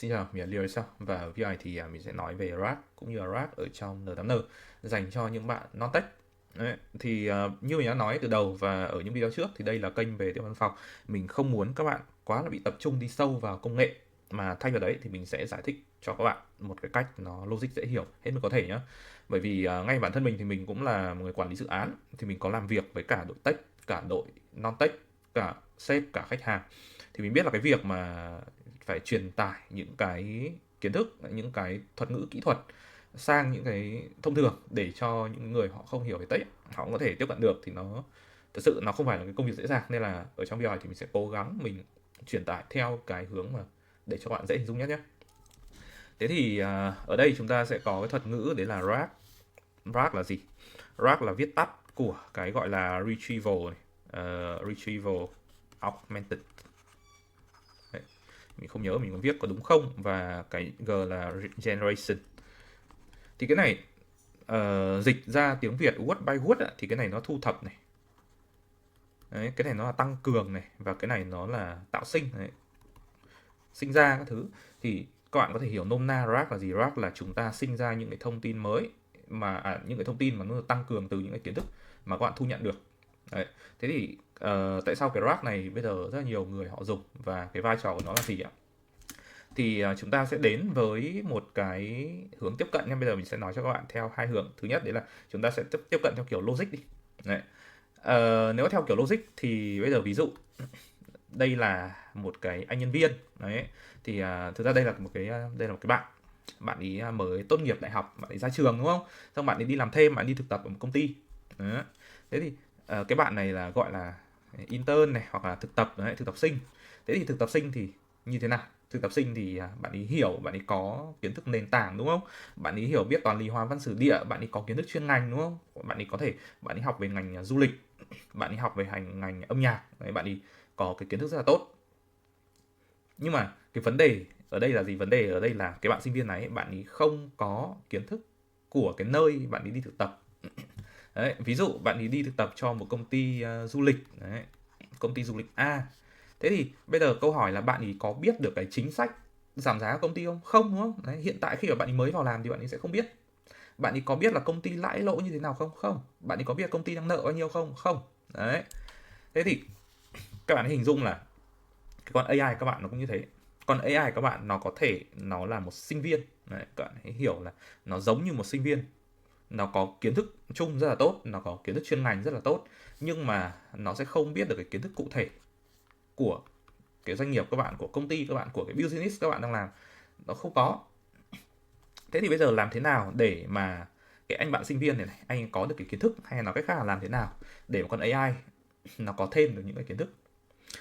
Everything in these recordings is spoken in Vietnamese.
Xin chào, mình là Liêu Sao và ở video này thì mình sẽ nói về RAG cũng như là RAG ở trong N8N dành cho những bạn non-tech. Đấy, như mình đã nói từ đầu và ở những video trước thì đây là kênh về tiếng văn phòng. Mình không muốn các bạn quá là bị tập trung đi sâu vào công nghệ, mà thay vào đấy thì mình sẽ giải thích cho các bạn một cái cách nó logic dễ hiểu hết mức có thể nhé. Bởi vì ngay bản thân mình thì mình cũng là một người quản lý dự án, thì mình có làm việc với cả đội tech, cả đội non-tech, cả sếp, cả khách hàng. Thì mình biết là cái việc mà phải truyền tải những cái kiến thức, những cái thuật ngữ kỹ thuật sang những cái thông thường để cho những người họ không hiểu về tech họ cũng có thể tiếp cận được, thì nó thật sự nó không phải là cái công việc dễ dàng. Nên là ở trong video này thì mình sẽ cố gắng mình truyền tải theo cái hướng mà để cho bạn dễ hình dung nhất nhé. Ở đây chúng ta sẽ có cái thuật ngữ đấy là RAG. RAG là gì? RAG là viết tắt của cái gọi là retrieval này. Retrieval augmented. Đấy, mình không nhớ mình có viết có đúng không, và cái G là generation. Thì cái này dịch ra tiếng Việt word by word thì cái này nó thu thập này. Đấy, cái này nó là tăng cường này, và cái này nó là tạo sinh này, sinh ra các thứ. Thì các bạn có thể hiểu nôm na RAG là gì. RAG là chúng ta sinh ra những cái thông tin mới, những cái thông tin mà nó được tăng cường từ những cái kiến thức mà các bạn thu nhận được. Đấy. Tại sao cái RAG này bây giờ rất là nhiều người họ dùng, và cái vai trò của nó là gì ạ? Chúng ta sẽ đến với một cái hướng tiếp cận nha. Bây giờ mình sẽ nói cho các bạn theo hai hướng. Thứ nhất đấy là chúng ta sẽ tiếp cận theo kiểu logic đi. Đấy. Nếu theo kiểu logic thì bây giờ ví dụ đây là một cái anh nhân viên đấy. Thực ra đây là một cái bạn bạn ấy mới tốt nghiệp đại học, bạn ấy ra trường đúng không, xong bạn ấy đi làm thêm, bạn ấy đi thực tập ở một công ty. Đó. Cái bạn này là gọi là intern này, hoặc là thực tập đấy, thực tập sinh. Thực tập sinh thì như thế nào? Thực tập sinh thì bạn ấy hiểu, bạn ấy có kiến thức nền tảng đúng không, bạn ấy hiểu biết toán lý hóa văn sử địa, bạn ấy có kiến thức chuyên ngành đúng không, bạn ấy học về ngành du lịch, bạn ấy học về ngành âm nhạc đấy, bạn ấy có cái kiến thức rất là tốt. Nhưng mà cái vấn đề ở đây là gì? Vấn đề ở đây là cái bạn sinh viên này bạn ấy không có kiến thức của cái nơi bạn ấy đi thực tập. Đấy, ví dụ bạn ấy đi thực tập cho một công ty du lịch đấy, công ty du lịch A. Thế thì bây giờ câu hỏi là bạn ấy có biết được cái chính sách giảm giá của công ty không? Không, đúng không? Đấy, hiện tại khi mà bạn ấy mới vào làm thì bạn ấy sẽ không biết. Bạn ấy có biết là công ty lãi lỗ như thế nào không? Không. Bạn ấy có biết công ty đang nợ bao nhiêu không? Không. Đấy. Thế thì các bạn hình dung là cái con AI các bạn nó cũng như thế. Con AI các bạn nó có thể nó là một sinh viên. Đấy, các bạn hãy hiểu là nó giống như một sinh viên. Nó có kiến thức chung rất là tốt, nó có kiến thức chuyên ngành rất là tốt, nhưng mà nó sẽ không biết được cái kiến thức cụ thể của cái doanh nghiệp các bạn, của công ty các bạn, của cái business các bạn đang làm. Nó không có. Thế thì bây giờ làm thế nào để mà cái anh bạn sinh viên này anh có được cái kiến thức, hay nói cách khác là làm thế nào để mà con AI nó có thêm được những cái kiến thức?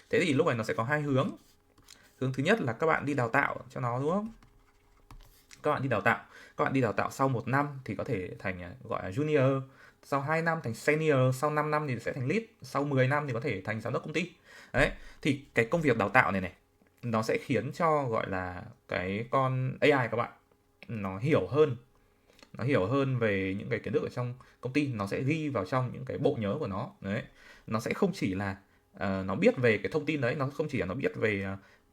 Thế thì lúc này nó sẽ có hai hướng. Hướng thứ nhất là các bạn đi đào tạo cho nó đúng không? Các bạn đi đào tạo sau 1 năm thì có thể thành gọi là junior, sau 2 năm thành senior, sau 5 năm thì sẽ thành lead, sau 10 năm thì có thể thành giám đốc công ty. Đấy, thì cái công việc đào tạo này nó sẽ khiến cho gọi là cái con AI các bạn nó hiểu hơn, nó hiểu hơn về những cái kiến thức ở trong công ty, nó sẽ ghi vào trong những cái bộ nhớ của nó. Đấy, nó sẽ không chỉ là nó biết về cái thông tin đấy, nó không chỉ là nó biết về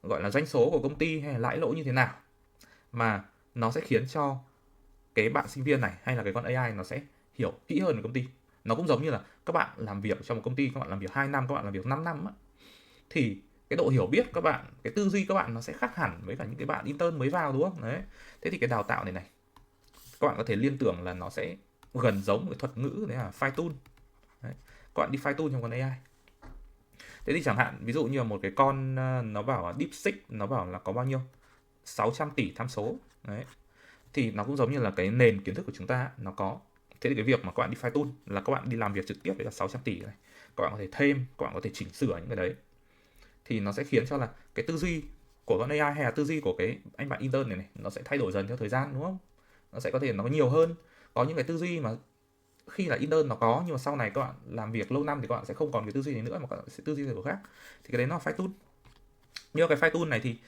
gọi là doanh số của công ty hay là lãi lỗ như thế nào, mà nó sẽ khiến cho cái bạn sinh viên này hay là cái con AI nó sẽ hiểu kỹ hơn về công ty. Nó cũng giống như là các bạn làm việc trong một công ty, các bạn làm việc 2 năm, các bạn làm việc 5 năm á, thì cái độ hiểu biết các bạn, cái tư duy các bạn nó sẽ khác hẳn với cả những cái bạn intern mới vào đúng không? Đấy. Thế thì cái đào tạo này các bạn có thể liên tưởng là nó sẽ gần giống một cái thuật ngữ đấy là fine tune. Đấy. Các bạn đi fine tune trong con AI. Thế thì chẳng hạn ví dụ như là một cái con nó bảo là DeepSeek, nó bảo là có bao nhiêu 600 tỷ tham số. Đấy, thì nó cũng giống như là cái nền kiến thức của chúng ta nó có. Thế thì cái việc mà các bạn đi fine tune là các bạn đi làm việc trực tiếp với là 600 tỷ này, các bạn có thể thêm, các bạn có thể chỉnh sửa những cái đấy, thì nó sẽ khiến cho là cái tư duy của con AI hay là tư duy của cái anh bạn intern này nó sẽ thay đổi dần theo thời gian đúng không? Nó sẽ có thể nó có nhiều hơn, có những cái tư duy mà khi là intern nó có, nhưng mà sau này các bạn làm việc lâu năm thì các bạn sẽ không còn cái tư duy này nữa, mà các bạn sẽ tư duy của khác. Thì cái đấy nó là fine tune. Nhưng cái fine tune này thì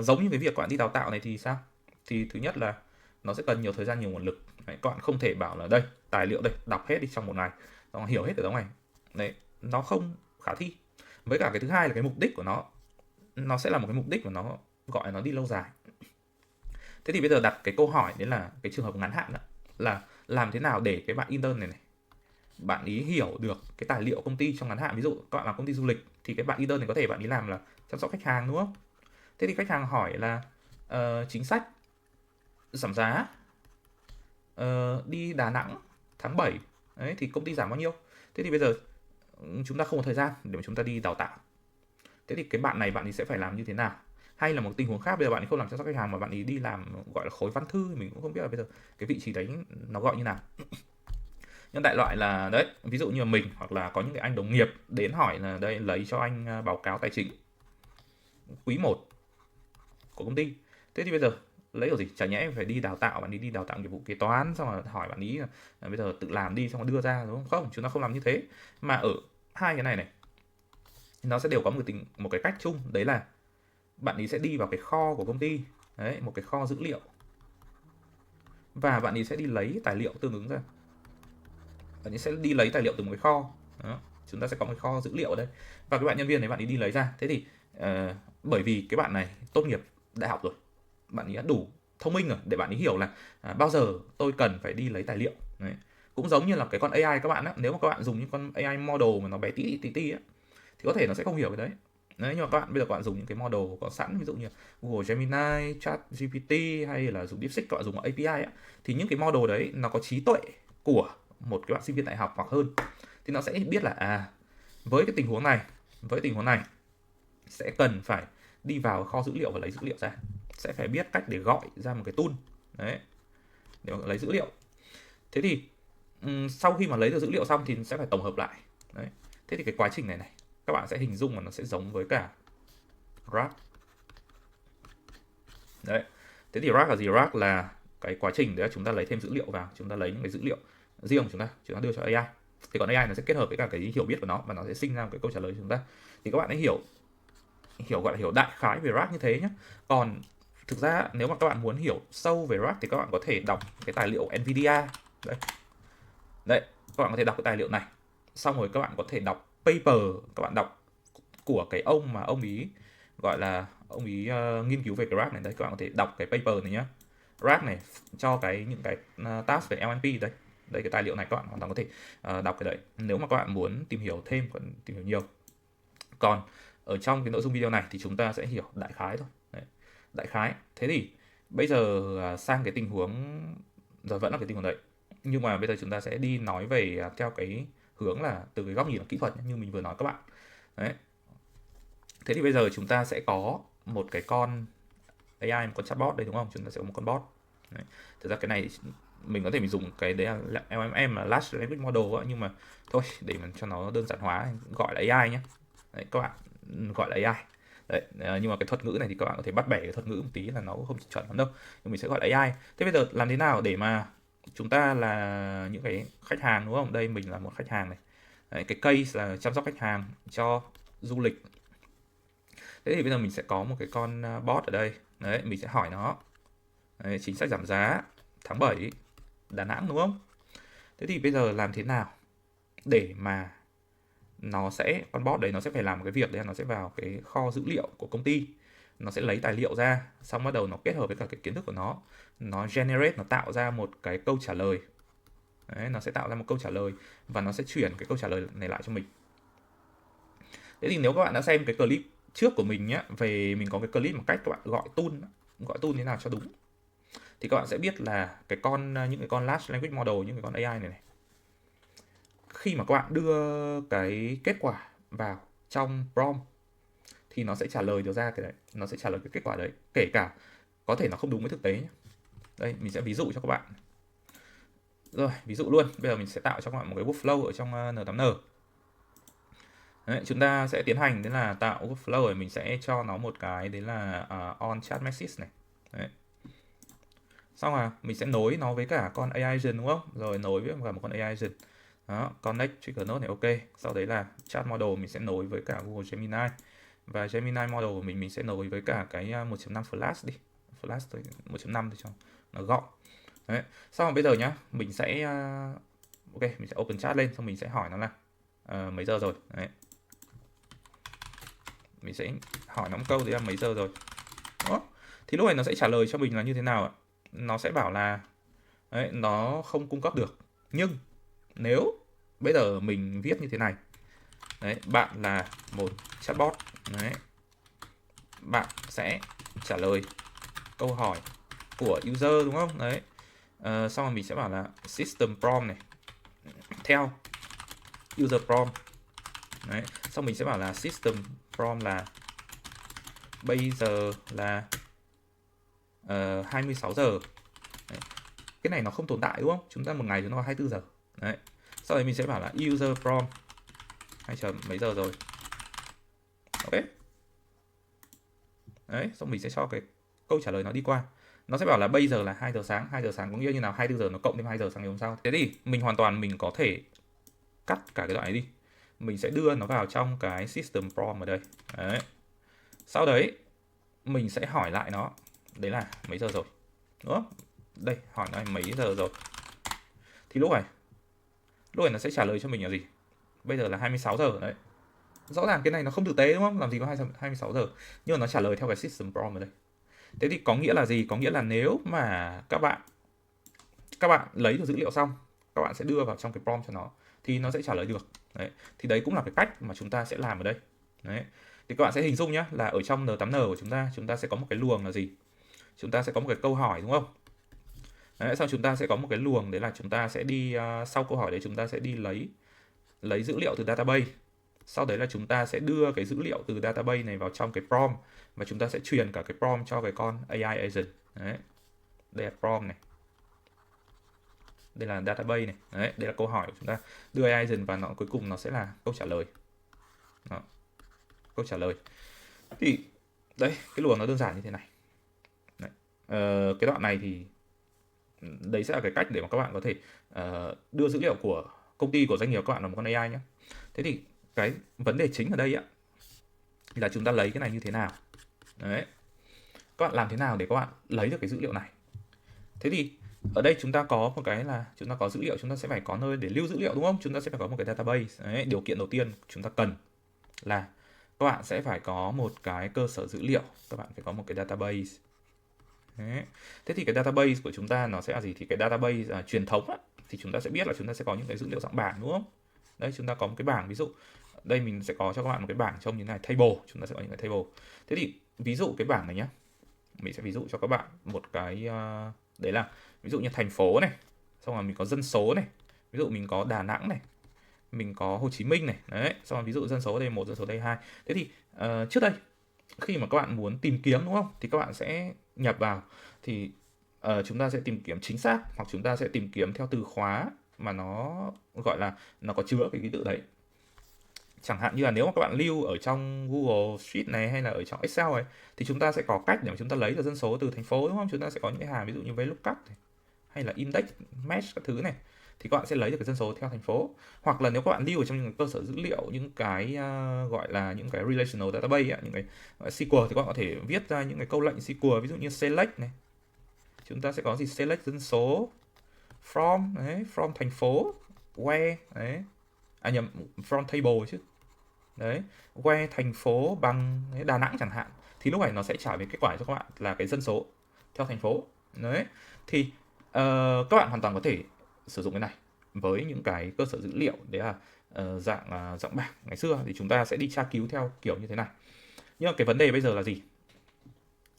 giống như cái việc các bạn đi đào tạo này thì sao? Thì thứ nhất là nó sẽ cần nhiều thời gian, nhiều nguồn lực. Đấy, các bạn không thể bảo là đây tài liệu đây đọc hết đi trong một ngày, nó hiểu hết ở trong này. Đấy, nó không khả thi. Với cả cái thứ hai là cái mục đích của nó sẽ là một cái mục đích mà nó gọi là nó đi lâu dài. Thế thì bây giờ đặt cái câu hỏi đấy là cái trường hợp ngắn hạn đó, là làm thế nào để cái bạn intern này bạn ý hiểu được cái tài liệu công ty trong ngắn hạn. Ví dụ các bạn làm công ty du lịch thì cái bạn intern này có thể bạn ý làm là chăm sóc khách hàng, đúng không? Thế thì khách hàng hỏi là chính sách giảm giá, đi Đà Nẵng tháng 7 đấy thì công ty giảm bao nhiêu. Thế thì bây giờ chúng ta không có thời gian để mà chúng ta đi đào tạo. Thế thì cái bạn này bạn ấy sẽ phải làm như thế nào? Hay là một tình huống khác, bây giờ bạn ấy không làm chăm sóc khách hàng mà bạn ấy đi làm gọi là khối văn thư, mình cũng không biết là bây giờ cái vị trí đấy nó gọi như nào. Nhưng đại loại là đấy, ví dụ như là mình hoặc là có những cái anh đồng nghiệp đến hỏi là đây lấy cho anh báo cáo tài chính quý 1 của công ty. Thế thì bây giờ lấy kiểu gì? Chả nhẽ phải đi đào tạo, bạn đi đào tạo nghiệp vụ kế toán xong rồi hỏi bạn ý là bây giờ tự làm đi xong rồi đưa ra, đúng không? Không, chúng ta không làm như thế. Mà ở hai cái này này nó sẽ đều có một cái cách chung, đấy là bạn ấy sẽ đi vào cái kho của công ty, đấy, một cái kho dữ liệu, và bạn ấy sẽ đi lấy tài liệu tương ứng ra. Bạn ấy sẽ đi lấy tài liệu từ một cái kho. Đó. Chúng ta sẽ có một cái kho dữ liệu ở đây và cái bạn nhân viên này bạn ấy đi lấy ra. Thế thì bởi vì cái bạn này tốt nghiệp đại học rồi, bạn ấy đã đủ thông minh rồi để bạn ấy hiểu là bao giờ tôi cần phải đi lấy tài liệu. Đấy. Cũng giống như là cái con AI các bạn á, nếu mà các bạn dùng những con AI model mà nó bé tí á thì có thể nó sẽ không hiểu cái đấy. Đấy, nhưng mà các bạn bây giờ các bạn dùng những cái model có sẵn, ví dụ như Google Gemini, ChatGPT hay là dùng DeepSeek, các bạn dùng API á, thì những cái model đấy nó có trí tuệ của một cái bạn sinh viên đại học hoặc hơn, thì nó sẽ biết là với cái tình huống này sẽ cần phải đi vào kho dữ liệu và lấy dữ liệu ra, sẽ phải biết cách để gọi ra một cái tool đấy để lấy dữ liệu. Thế thì sau khi mà lấy được dữ liệu xong thì sẽ phải tổng hợp lại đấy. Thế thì cái quá trình này các bạn sẽ hình dung là nó sẽ giống với cả RAG đấy. Thế thì RAG là gì? RAG là cái quá trình đấy là chúng ta lấy thêm dữ liệu vào, chúng ta lấy những cái dữ liệu riêng của chúng ta đưa cho AI. Thì còn AI nó sẽ kết hợp với cả cái hiểu biết của nó và nó sẽ sinh ra một cái câu trả lời của chúng ta. Thì các bạn ấy gọi là hiểu đại khái về RAG như thế nhé. Còn thực ra nếu mà các bạn muốn hiểu sâu về RAG thì các bạn có thể đọc cái tài liệu Nvidia đấy, các bạn có thể đọc cái tài liệu này, xong rồi các bạn có thể đọc paper, các bạn đọc của cái ông mà ông ý gọi là ông ý nghiên cứu về cái RAG này đấy, các bạn có thể đọc cái paper này nhé. RAG này cho những cái task về LNP đấy, cái tài liệu này các bạn hoàn toàn có thể đọc cái đấy nếu mà các bạn muốn tìm hiểu thêm, tìm hiểu nhiều. Còn ở trong cái nội dung video này thì chúng ta sẽ hiểu đại khái thôi đấy, đại khái. Thế thì bây giờ sang cái tình huống, giờ vẫn là cái tình huống đấy, nhưng mà bây giờ chúng ta sẽ đi nói về theo cái hướng là từ cái góc nhìn kỹ thuật như mình vừa nói các bạn đấy. Thế thì bây giờ chúng ta sẽ có một cái con AI, một con chatbot đây, đúng không? Chúng ta sẽ có một con bot đấy. Thực ra cái này mình có thể mình dùng cái đấy là LMM là Large Language Model ấy, nhưng mà thôi để mình cho nó đơn giản hóa gọi là AI nhé. Đấy, các bạn gọi là AI đấy. Nhưng mà cái thuật ngữ này thì các bạn có thể bắt bẻ cái thuật ngữ một tí là nó cũng không chuẩn lắm đâu, nhưng mình sẽ gọi là AI. Thế bây giờ làm thế nào để mà chúng ta là những cái khách hàng, đúng không? Đây mình là một khách hàng này đấy, cái case là chăm sóc khách hàng cho du lịch. Thế thì bây giờ mình sẽ có một cái con bot ở đây đấy, mình sẽ hỏi nó đấy, chính sách giảm giá tháng 7 Đà Nẵng, đúng không? Thế thì bây giờ làm thế nào để mà con bot đấy nó sẽ phải làm một cái việc đấy là nó sẽ vào cái kho dữ liệu của công ty, nó sẽ lấy tài liệu ra, xong bắt đầu nó kết hợp với cả cái kiến thức của nó generate, nó tạo ra một cái câu trả lời đấy, nó sẽ tạo ra một câu trả lời và nó sẽ chuyển cái câu trả lời này lại cho mình. Thế thì nếu các bạn đã xem cái clip trước của mình nhé, về mình có cái clip một cách các bạn gọi tool thế nào cho đúng, thì các bạn sẽ biết là những cái con large language model, những cái con AI này khi mà các bạn đưa cái kết quả vào trong prompt thì nó sẽ trả lời được ra cái đấy, nó sẽ trả lời cái kết quả đấy, kể cả có thể nó không đúng với thực tế nhé. Đây mình sẽ ví dụ cho các bạn. Rồi, ví dụ luôn, bây giờ mình sẽ tạo cho các bạn một cái workflow ở trong N8N. Đấy, chúng ta sẽ tiến hành đấy là tạo workflow, rồi mình sẽ cho nó một cái đấy là on chat message này. Đấy. Xong rồi mình sẽ nối nó với cả con AI agent, đúng không? Rồi nối với cả một con AI agent. Đó, connect trigger node này, ok. Sau đấy là chat model mình sẽ nối với cả Google Gemini, và Gemini model của mình sẽ nối với cả cái 1.5 Flash đi. Flash thôi, 1.5 thì cho nó gọn. Đấy. Xong rồi bây giờ nhá, mình sẽ ok, mình sẽ open chat lên, xong mình sẽ hỏi nó là mấy giờ rồi. Đấy. Mình sẽ hỏi nó một câu đấy là mấy giờ rồi. Đó. Thì lúc này nó sẽ trả lời cho mình là như thế nào ạ? Nó sẽ bảo là đấy, nó không cung cấp được. Nhưng nếu bây giờ mình viết như thế này, đấy, bạn là một chatbot, đấy, bạn sẽ trả lời câu hỏi của user đúng không? Đấy. Xong rồi mình sẽ bảo là system prompt này theo user prompt. Đấy. Xong mình sẽ bảo là system prompt là bây giờ là 26 giờ. Đấy. Cái này nó không tồn tại đúng không? Chúng ta một ngày chúng ta có 24 giờ. Đấy. Sau đấy mình sẽ bảo là user prompt 2 chấm mấy giờ rồi. Ok. Đấy, xong mình sẽ cho cái câu trả lời nó đi qua. Nó sẽ bảo là bây giờ là 2 giờ sáng, 2 giờ sáng có nghĩa như nào? 24 giờ nó cộng thêm 2 giờ sáng ngày hôm sau. Thế thì mình hoàn toàn mình có thể cắt cả cái đoạn này đi. Mình sẽ đưa nó vào trong cái system prompt ở đây. Đấy. Sau đấy mình sẽ hỏi lại nó, đấy là mấy giờ rồi. Đúng không? Đây, hỏi nó mấy giờ rồi. Thì lúc này nó sẽ trả lời cho mình là gì? Bây giờ là 26 giờ đấy. Rõ ràng cái này nó không thực tế đúng không? Làm gì có 26 giờ. Nhưng mà nó trả lời theo cái system prompt ở đây. Thế thì có nghĩa là gì? Có nghĩa là nếu mà các bạn lấy được dữ liệu xong, các bạn sẽ đưa vào trong cái prompt cho nó thì nó sẽ trả lời được. Đấy. Thì đấy cũng là cái cách mà chúng ta sẽ làm ở đây. Đấy. Thì các bạn sẽ hình dung nhé, là ở trong N8N của chúng ta sẽ có một cái luồng là gì? Chúng ta sẽ có một cái câu hỏi đúng không? Đấy, sau chúng ta sẽ có một cái luồng đấy là chúng ta sẽ đi sau câu hỏi đấy chúng ta sẽ đi lấy dữ liệu từ database. Sau đấy là chúng ta sẽ đưa cái dữ liệu từ database này vào trong cái prompt và chúng ta sẽ truyền cả cái prompt cho cái con AI agent. Đấy. Đây là prompt này. Đây là database này. Đấy, đây là câu hỏi của chúng ta. Đưa AI agent và nó cuối cùng nó sẽ là câu trả lời. Đó. Câu trả lời. Thì đấy, cái luồng nó đơn giản như thế này. Đấy. Cái đoạn này thì đấy sẽ là cái cách để mà các bạn có thể đưa dữ liệu của công ty, của doanh nghiệp các bạn vào một con AI nhé. Thế thì cái vấn đề chính ở đây á là chúng ta lấy cái này như thế nào. Đấy. Các bạn làm thế nào để các bạn lấy được cái dữ liệu này. Thế thì ở đây chúng ta có một cái là chúng ta có dữ liệu, chúng ta sẽ phải có nơi để lưu dữ liệu đúng không? Chúng ta sẽ phải có một cái database. Đấy, điều kiện đầu tiên chúng ta cần là các bạn sẽ phải có một cái cơ sở dữ liệu, các bạn phải có một cái database. Đấy. Thế thì cái database của chúng ta nó sẽ là gì? Thì cái database truyền thống á, thì chúng ta sẽ biết là chúng ta sẽ có những cái dữ liệu dạng bảng đúng không? Đây chúng ta có một cái bảng, ví dụ đây mình sẽ có cho các bạn một cái bảng trông như thế này, table, chúng ta sẽ có những cái table. Thế thì ví dụ cái bảng này nhé, mình sẽ ví dụ cho các bạn một cái đấy là ví dụ như thành phố này, xong rồi mình có dân số này, ví dụ mình có Đà Nẵng này, mình có Hồ Chí Minh này, đấy, xong rồi ví dụ dân số đây 1, dân số đây 2. Thế thì trước đây khi mà các bạn muốn tìm kiếm đúng không, thì các bạn sẽ nhập vào thì chúng ta sẽ tìm kiếm chính xác, hoặc chúng ta sẽ tìm kiếm theo từ khóa mà nó gọi là nó có chứa cái ký tự đấy. Chẳng hạn như là nếu mà các bạn lưu ở trong Google Sheet này hay là ở trong Excel này thì chúng ta sẽ có cách để mà chúng ta lấy được dân số từ thành phố đúng không? Chúng ta sẽ có những cái hàm ví dụ như VLOOKUP này, hay là index, match các thứ này, thì các bạn sẽ lấy được cái dân số theo thành phố. Hoặc là nếu các bạn lưu ở trong những cơ sở dữ liệu, những cái gọi là những cái relational database, những cái SQL, thì các bạn có thể viết ra những cái câu lệnh SQL, ví dụ như select này, chúng ta sẽ có gì select dân số from đấy, from thành phố, where đấy, nhầm, from table chứ, đấy, que thành phố bằng Đà Nẵng chẳng hạn, thì lúc này nó sẽ trả về kết quả cho các bạn là cái dân số theo thành phố. Đấy, thì các bạn hoàn toàn có thể sử dụng cái này với những cái cơ sở dữ liệu đấy là dạng bảng ngày xưa, thì chúng ta sẽ đi tra cứu theo kiểu như thế này. Nhưng mà cái vấn đề bây giờ là gì?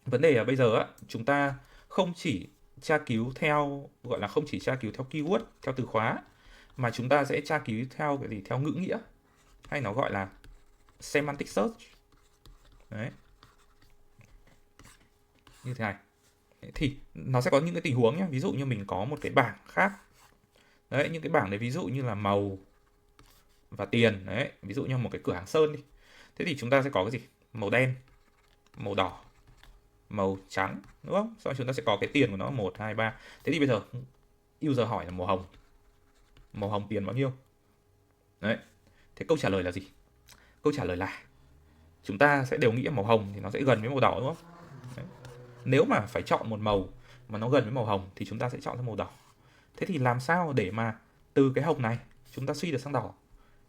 Vấn đề là bây giờ á, chúng ta không chỉ tra cứu theo, gọi là không chỉ tra cứu theo keyword, theo từ khóa, mà chúng ta sẽ tra cứu theo cái gì? Theo ngữ nghĩa, hay nó gọi là semantic search. Đấy. Như thế này. Thì nó sẽ có những cái tình huống nhé. Ví dụ như mình có một cái bảng khác. Đấy, những cái bảng đấy ví dụ như là màu và tiền. Đấy, ví dụ như một cái cửa hàng sơn đi. Thế thì chúng ta sẽ có cái gì? Màu đen, màu đỏ, màu trắng, đúng không? Sau đó chúng ta sẽ có cái tiền của nó 1, 2, 3. Thế thì bây giờ user hỏi là màu hồng. Màu hồng tiền bao nhiêu? Đấy. Thế câu trả lời là gì? Câu trả lời là chúng ta sẽ đều nghĩ màu hồng thì nó sẽ gần với màu đỏ đúng không? Đấy. Nếu mà phải chọn một màu mà nó gần với màu hồng thì chúng ta sẽ chọn sang màu đỏ. Thế thì làm sao để mà từ cái hồng này chúng ta suy được sang đỏ?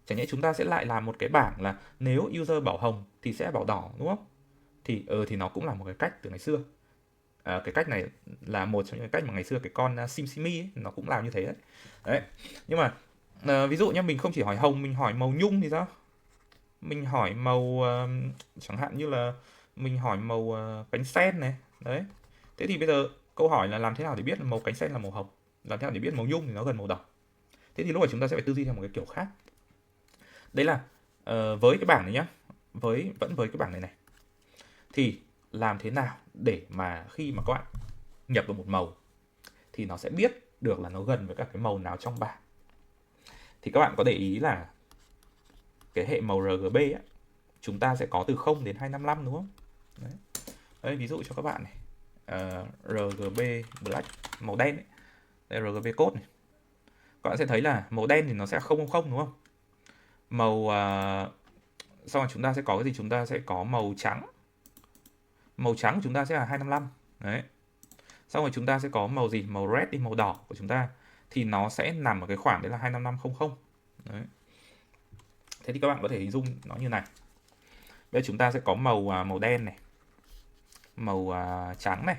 Chẳng nhẽ chúng ta sẽ lại làm một cái bảng là nếu user bảo hồng thì sẽ bảo đỏ đúng không? Thì nó cũng là một cái cách từ ngày xưa. Cái cách này là một trong những cách mà ngày xưa cái con SimSimi ấy, nó cũng làm như thế đấy. Đấy. Nhưng mà ví dụ nhá, mình không chỉ hỏi hồng, mình hỏi màu nhung thì sao? Mình hỏi màu chẳng hạn như là mình hỏi màu cánh sen này. Đấy. Thế thì bây giờ câu hỏi là làm thế nào để biết là màu cánh sen là màu hồng? Làm thế nào để biết màu nhung thì nó gần màu đỏ? Thế thì lúc này chúng ta sẽ phải tư duy theo một cái kiểu khác. Đấy là với cái bảng này nhá, vẫn với cái bảng này này, thì làm thế nào để mà khi mà các bạn nhập vào một màu thì nó sẽ biết được là nó gần với các cái màu nào trong bảng. Thì các bạn có để ý là cái hệ màu RGB á, chúng ta sẽ có từ 0 đến 255 đúng không? Đấy. Đây, ví dụ cho các bạn này. RGB Black, màu đen ấy. Đây RGB code này. Các bạn sẽ thấy là màu đen thì nó sẽ 000 đúng không? Màu xong rồi chúng ta sẽ có cái gì? Chúng ta sẽ có màu trắng. Màu trắng của chúng ta sẽ là 255. Đấy. Xong rồi chúng ta sẽ có màu gì? Màu red đi, màu đỏ của chúng ta thì nó sẽ nằm ở cái khoảng đấy là 25500. Đấy. Thế thì các bạn có thể hình dung nó như này. Bây giờ chúng ta sẽ có màu đen này, màu trắng này.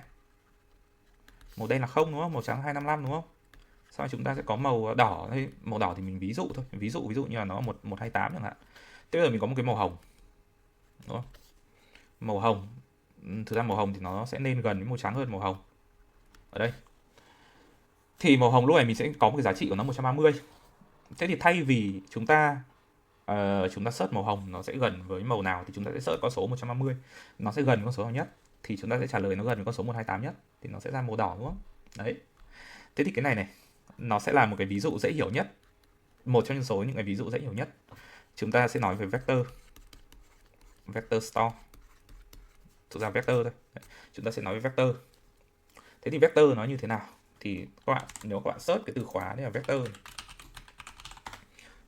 Màu đen là 0 đúng không? Màu trắng 255 đúng không? Sau đó chúng ta sẽ có màu đỏ. Màu đỏ thì mình ví dụ thôi. Ví dụ như là nó 128 chẳng hạn. Thế bây giờ mình có một cái màu hồng. Đúng không? Màu hồng. Thực ra màu hồng thì nó sẽ nên gần với màu trắng hơn màu hồng. Ở đây. Thì màu hồng lúc này mình sẽ có một cái giá trị của nó 130. Thế thì thay vì chúng ta search màu hồng nó sẽ gần với màu nào thì chúng ta sẽ search con số 150. Nó sẽ gần với con số nào nhất thì chúng ta sẽ trả lời nó gần với con số 128 nhất thì nó sẽ ra màu đỏ đúng không? Đấy. Thế thì cái này này nó sẽ là một cái ví dụ dễ hiểu nhất. Một trong những cái ví dụ dễ hiểu nhất. Chúng ta sẽ nói về vector store. Thực ra vector thôi. Đấy. Chúng ta sẽ nói về vector. Thế thì vector nó như thế nào? Thì nếu các bạn search cái từ khóa đây là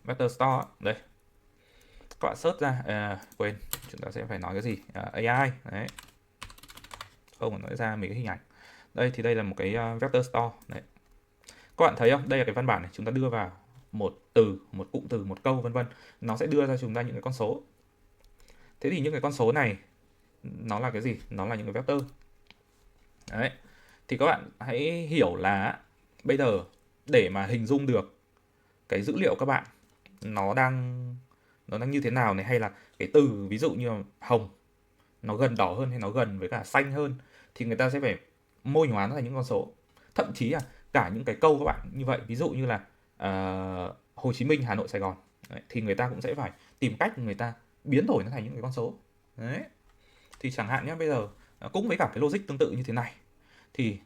vector store đây. Các bạn search ra quên, chúng ta sẽ phải nói cái gì? AI đấy. Không nói ra mấy cái hình ảnh. Đây thì đây là một cái vector store đấy. Các bạn thấy không? Đây là cái văn bản này, chúng ta đưa vào một từ, một cụm từ, một câu vân vân, nó sẽ đưa ra chúng ta những cái con số. Thế thì những cái con số này nó là cái gì? Nó là những cái vector. Đấy. Thì các bạn hãy hiểu là bây giờ để mà hình dung được cái dữ liệu các bạn nó đang như thế nào này, hay là cái từ ví dụ như là hồng nó gần đỏ hơn hay nó gần với cả xanh hơn thì người ta sẽ phải mô hình hóa nó thành những con số. Thậm chí là cả những cái câu các bạn như vậy, ví dụ như là Hồ Chí Minh, Hà Nội, Sài Gòn. Đấy, thì người ta cũng sẽ phải tìm cách người ta biến đổi nó thành những cái con số. Đấy. Thì chẳng hạn nhé, bây giờ cũng với cả cái logic tương tự như thế này thì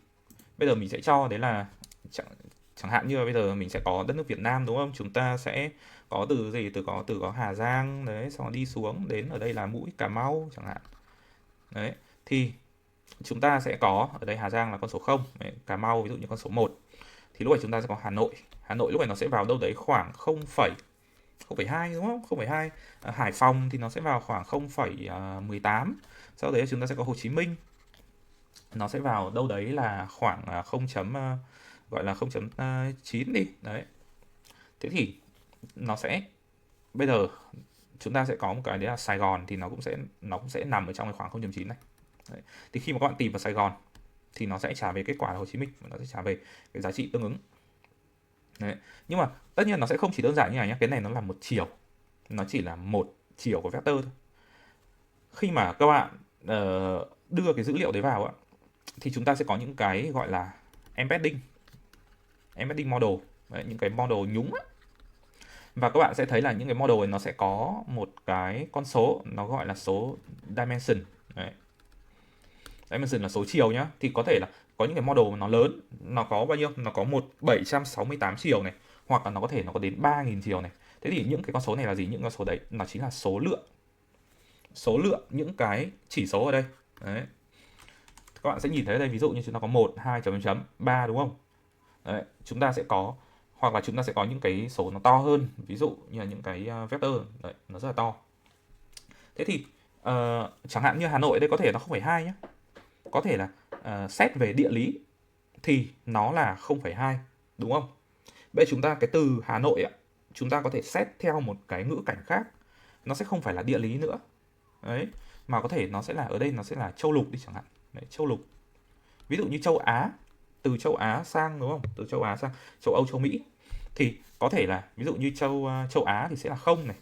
bây giờ mình sẽ cho đấy là chẳng hạn như là bây giờ mình sẽ có đất nước Việt Nam đúng không? Chúng ta sẽ có từ gì? Có Hà Giang đấy, xong rồi đi xuống đến ở đây là Mũi, Cà Mau chẳng hạn. Đấy. Thì chúng ta sẽ có ở đây Hà Giang là con số 0, đấy, Cà Mau ví dụ như con số 1. Thì lúc này chúng ta sẽ có Hà Nội. Hà Nội lúc này nó sẽ vào đâu đấy khoảng 0,2 đúng không? 0,2. Hải Phòng thì nó sẽ vào khoảng 0,18. Sau đấy chúng ta sẽ có Hồ Chí Minh. Nó sẽ vào đâu đấy là khoảng 0, gọi là 0,9 đi. Đấy. Thế thì nó sẽ bây giờ chúng ta sẽ có một cái đấy là Sài Gòn thì nó cũng sẽ nằm ở trong cái khoảng 0,9 này. Đấy. Thì khi mà các bạn tìm vào Sài Gòn thì nó sẽ trả về kết quả là Hồ Chí Minh, nó sẽ trả về cái giá trị tương ứng. Đấy. Nhưng mà tất nhiên nó sẽ không chỉ đơn giản như này nhé, cái này nó là một chiều, nó chỉ là một chiều của vector thôi. Khi mà các bạn đưa cái dữ liệu đấy vào thì chúng ta sẽ có những cái gọi là embedding model. Đấy, những cái model nhúng á. Và các bạn sẽ thấy là những cái model này nó sẽ có một cái con số nó gọi là số dimension. Đấy. Dimension là số chiều nhá. Thì có thể là có những cái model mà nó lớn, nó có bao nhiêu? Nó có 768 chiều này, hoặc là nó có đến 3000 chiều này. Thế thì những cái con số này là gì? Những con số đấy nó chính là số lượng. Số lượng những cái chỉ số ở đây. Đấy. Các bạn sẽ nhìn thấy ở đây ví dụ như chúng ta có 1, 2 chấm chấm 3 đúng không? Đấy, chúng ta sẽ có hoặc là chúng ta sẽ có những cái số nó to hơn, ví dụ như là những cái vector đấy, nó rất là to. Thế thì chẳng hạn như Hà Nội đây có thể nó 0,2 nhé. Có thể là xét về địa lý thì nó là 0,2 đúng không? Bây giờ chúng ta cái từ Hà Nội chúng ta có thể xét theo một cái ngữ cảnh khác, nó sẽ không phải là địa lý nữa. Đấy, mà có thể nó sẽ là ở đây nó sẽ là châu lục đi chẳng hạn. Đấy, châu lục. ví dụ như châu Á, từ châu Á sang, đúng không, từ châu Á sang châu Âu, châu Mỹ, thì có thể là ví dụ như châu Á thì sẽ là không này,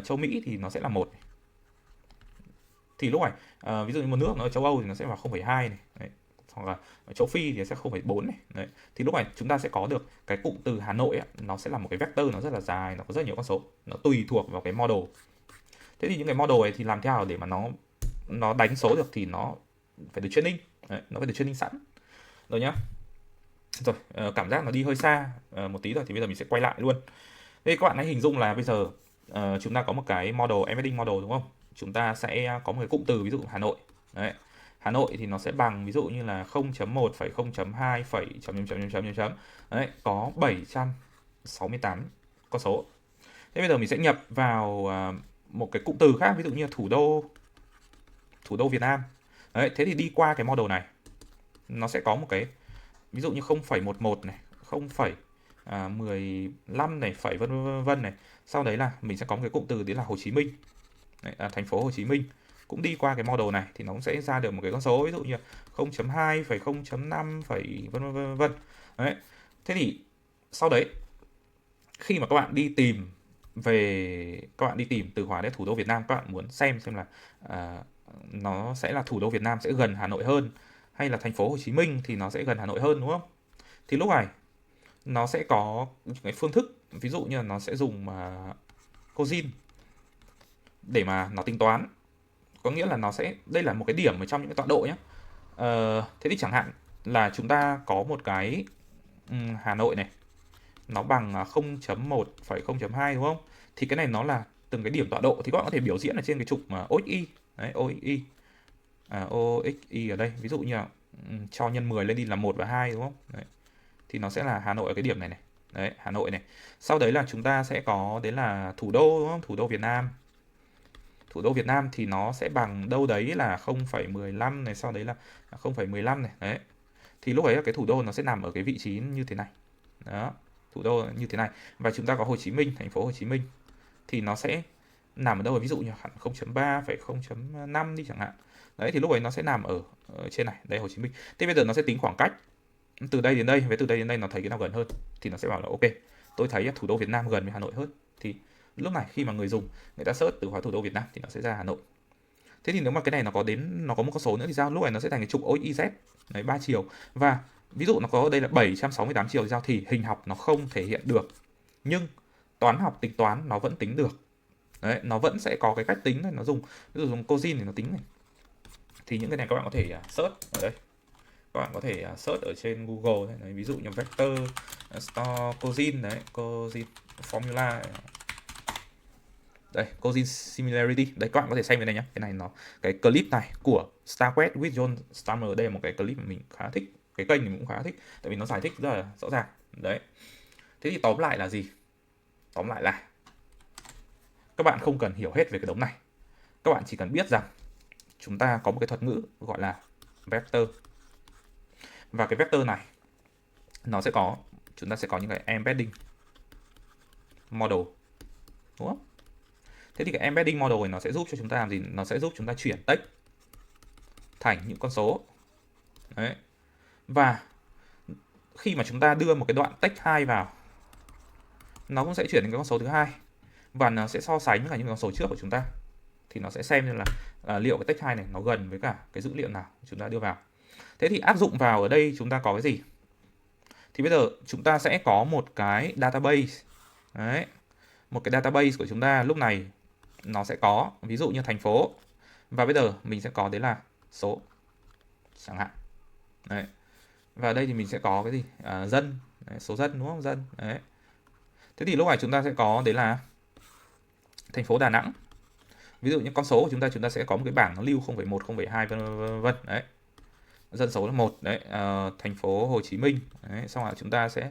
châu Mỹ thì nó sẽ là một, thì lúc này ví dụ như một nước nó ở châu Âu thì nó sẽ vào 0,2 này. Đấy. Hoặc là ở châu Phi thì sẽ 0,4 này. Đấy. Thì lúc này chúng ta sẽ có được cái cụm từ Hà Nội ấy, nó sẽ là một cái vector nó rất là dài, nó có rất nhiều con số, nó tùy thuộc vào cái model. Thế thì những cái model ấy thì làm theo để mà nó đánh số được thì nó phải được training. Đấy, nó phải được training sẵn rồi nhá. Rồi cảm giác nó đi hơi xa một tí rồi, thì bây giờ mình sẽ quay lại luôn. Thế các bạn hãy hình dung là bây giờ chúng ta có một cái model, embedding model, đúng không? Chúng ta sẽ có một cái cụm từ, ví dụ Hà Nội. Đấy. Hà Nội thì nó sẽ bằng ví dụ như là 0.1 phẩy 0.2 phẩy chấm chấm chấm chấm chấm. Đấy, có 768 con số. Thế bây giờ mình sẽ nhập vào một cái cụm từ khác, ví dụ như là thủ đô Việt Nam. Đấy, thế thì đi qua cái model này nó sẽ có một cái ví dụ như 0,11 này, 0,15 này, phẩy vân vân này. Sau đấy là mình sẽ có một cái cụm từ đấy là Hồ Chí Minh. Đấy, thành phố Hồ Chí Minh cũng đi qua cái model này thì nó cũng sẽ ra được một cái con số ví dụ như 0.2 phẩy 0.5 phẩy vân vân. Đấy. Thế thì sau đấy khi mà các bạn đi tìm từ khóa đấy thủ đô Việt Nam, các bạn muốn xem là nó sẽ là thủ đô Việt Nam sẽ gần Hà Nội hơn, hay là thành phố Hồ Chí Minh thì nó sẽ gần Hà Nội hơn, đúng không? Thì lúc này nó sẽ có những cái phương thức, ví dụ như là nó sẽ dùng Cosine để mà nó tính toán, có nghĩa là nó sẽ, đây là một cái điểm ở trong những cái tọa độ nhé. Thế thì chẳng hạn là chúng ta có một cái Hà Nội này nó bằng 0.1 phẩy 0.2, đúng không? Thì cái này nó là từng cái điểm tọa độ, thì các bạn có thể biểu diễn ở trên cái trục OXY. Đấy, OXY. OXY ở đây ví dụ như là cho nhân 10 lên đi là 1 và 2, đúng không? Đấy. Thì nó sẽ là Hà Nội ở cái điểm này này. Đấy, Hà Nội này. Sau đấy là chúng ta sẽ có đấy là thủ đô, đúng không? Thủ đô Việt Nam. Thủ đô Việt Nam thì nó sẽ bằng đâu đấy là 0,15 này, sau đấy là 0,15 này. Đấy. Thì lúc ấy cái thủ đô nó sẽ nằm ở cái vị trí như thế này. Đó, thủ đô như thế này. Và chúng ta có Hồ Chí Minh, thành phố Hồ Chí Minh thì nó sẽ nằm ở đâu, ví dụ như hẳn 0.3 phải 0.5 đi chẳng hạn. Đấy, thì lúc ấy nó sẽ nằm ở trên này, đây Hồ Chí Minh. Thế bây giờ nó sẽ tính khoảng cách từ đây đến đây, với từ đây đến đây nó thấy cái nào gần hơn thì nó sẽ bảo là ok, tôi thấy thủ đô Việt Nam gần với Hà Nội hơn. Thì lúc này khi mà người dùng người ta search từ khóa thủ đô Việt Nam thì nó sẽ ra Hà Nội. Thế thì nếu mà cái này nó có một con số nữa thì sao? Lúc này nó sẽ thành cái trục OXYZ đấy, 3 chiều. Và ví dụ nó có ở đây là 768 chiều thì sao? Thì hình học nó không thể hiện được, nhưng toán học tính toán nó vẫn tính được. Đấy, nó vẫn sẽ có cái cách tính này, nó dùng ví dụ dùng cosine thì nó tính này. Thì những cái này các bạn có thể search ở đây. Các bạn có thể search ở trên Google đấy, ví dụ như vector store cosine đấy, cosine formula đây, cosine similarity. Đấy, các bạn có thể xem cái này nhé. Cái này cái clip này của StarQuest with John Stammer, đây là một cái clip mà mình khá thích, cái kênh mình cũng khá thích, tại vì nó giải thích rất là rõ ràng. Đấy. Thế thì tóm lại là gì? Tóm lại là các bạn không cần hiểu hết về cái đống này. Các bạn chỉ cần biết rằng chúng ta có một cái thuật ngữ gọi là vector. Và cái vector này chúng ta sẽ có những cái embedding model, đúng không? Thế thì cái embedding model này nó sẽ giúp cho chúng ta làm gì? Nó sẽ giúp chúng ta chuyển text thành những con số. Đấy. Và khi mà chúng ta đưa một cái đoạn text 2 vào, nó cũng sẽ chuyển đến cái con số thứ hai, và nó sẽ so sánh với cả những con số trước của chúng ta. Thì nó sẽ xem như là liệu cái text 2 này nó gần với cả cái dữ liệu nào chúng ta đưa vào. Thế thì áp dụng vào ở đây chúng ta có cái gì? Thì bây giờ chúng ta sẽ có một cái database. Đấy. Một cái database của chúng ta lúc này nó sẽ có ví dụ như thành phố, và bây giờ mình sẽ có đấy là số chẳng hạn. Đấy. Và đây thì mình sẽ có cái gì? Dân. Đấy, số dân, đúng không? Dân. Đấy. Thế thì lúc này chúng ta sẽ có đấy là thành phố Đà Nẵng. Ví dụ như con số của chúng ta sẽ có một cái bảng nó lưu 0,1, 0,2 vân vân. Đấy. Dân số là 1 đấy, thành phố Hồ Chí Minh. Đấy, xong rồi chúng ta sẽ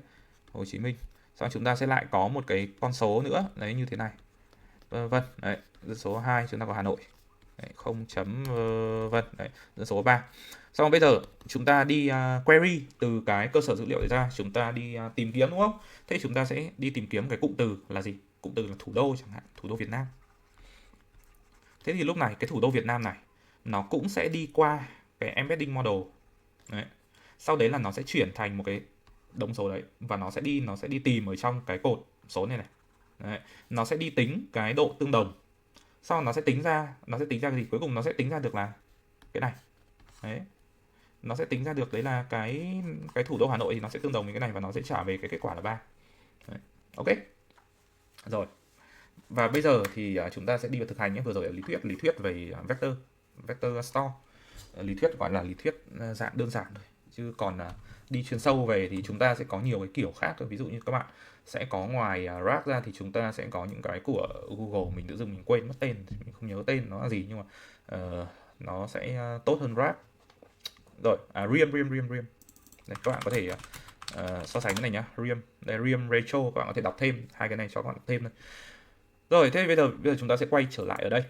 Hồ Chí Minh. Xong chúng ta sẽ lại có một cái con số nữa đấy như thế này. Vân vân. Đấy, dân số 2 chúng ta có Hà Nội. Đấy, 0 chấm vân. Đấy, dân số 3. Xong bây giờ chúng ta đi query từ cái cơ sở dữ liệu này ra, chúng ta đi tìm kiếm, đúng không? Thế chúng ta sẽ đi tìm kiếm cái cụm từ là gì? Cụm từ là thủ đô chẳng hạn, thủ đô Việt Nam. Thế thì lúc này cái thủ đô Việt Nam này nó cũng sẽ đi qua cái embedding model. Đấy. Sau đấy là nó sẽ chuyển thành một cái đống số đấy, và nó sẽ đi tìm ở trong cái cột số này này. Đấy. Nó sẽ đi tính cái độ tương đồng. Sau nó sẽ tính ra cái gì? Cuối cùng nó sẽ tính ra được là cái này. Đấy. Nó sẽ tính ra được đấy là cái thủ đô Hà Nội thì nó sẽ tương đồng với cái này, và nó sẽ trả về cái kết quả là 3. Đấy. Ok. Rồi. Và bây giờ thì chúng ta sẽ đi vào thực hành nhé. Vừa rồi là lý thuyết về vector store. Lý thuyết gọi là lý thuyết dạng đơn giản thôi. Chứ còn đi chuyên sâu về thì chúng ta sẽ có nhiều cái kiểu khác thôi. Ví dụ như các bạn sẽ có ngoài RAG ra thì chúng ta sẽ có những cái của Google, mình tự dưng mình quên mất tên, mình không nhớ tên nó là gì, nhưng mà nó sẽ tốt hơn RAG. Rồi, Riam. Đây, các bạn có thể so sánh cái này nhá. Đây, Riam Ratio, các bạn có thể đọc thêm hai cái này cho các bạn đọc thêm thôi. Rồi, thế bây giờ chúng ta sẽ quay trở lại ở đây.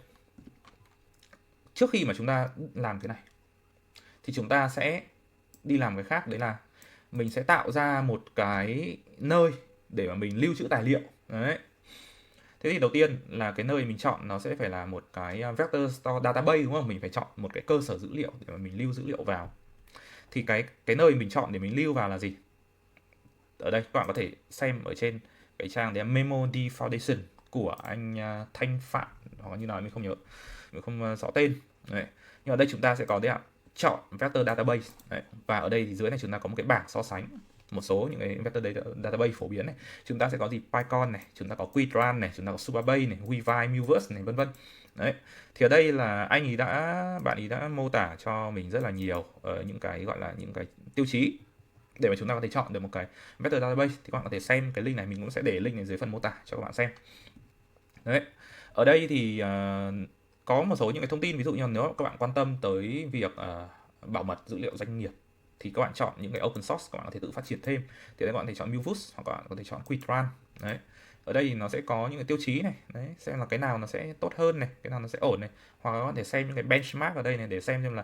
Trước khi mà chúng ta làm cái này thì chúng ta sẽ đi làm cái khác, đấy là mình sẽ tạo ra một cái nơi để mà mình lưu trữ tài liệu. Đấy. Thế thì đầu tiên là cái nơi mình chọn nó sẽ phải là một cái vector store database, đúng không? Mình phải chọn một cái cơ sở dữ liệu để mà mình lưu dữ liệu vào. Thì cái nơi mình chọn để mình lưu vào là gì? Ở đây các bạn có thể xem ở trên cái trang đấy là MemoD Foundation của anh Thanh Phạm, hoặc như nào mình không nhớ, mình không rõ tên. Đấy. Nhưng ở đây chúng ta sẽ có đấy ạ, chọn vector database. Đấy. Và ở đây thì dưới này chúng ta có một cái bảng so sánh một số những cái vector database phổ biến này. Chúng ta sẽ có gì? PyCon này, chúng ta có Qtran này, chúng ta có Supabase này, Weavi, Muverse này, vân vân. Đấy. Thì ở đây là bạn ấy đã mô tả cho mình rất là nhiều những cái gọi là những cái tiêu chí để mà chúng ta có thể chọn được một cái vector database. Thì các bạn có thể xem cái link này, mình cũng sẽ để link này dưới phần mô tả cho các bạn xem. Đấy. Ở đây thì có một số những cái thông tin, ví dụ như nếu các bạn quan tâm tới việc bảo mật dữ liệu doanh nghiệp thì các bạn chọn những cái open source, các bạn có thể tự phát triển thêm. Thì các bạn có thể chọn Muvus hoặc các bạn có thể chọn Qtran. Đấy. Ở đây thì nó sẽ có những cái tiêu chí này, đấy, xem là cái nào nó sẽ tốt hơn này, cái nào nó sẽ ổn này, hoặc là các bạn có thể xem những cái benchmark ở đây này để xem là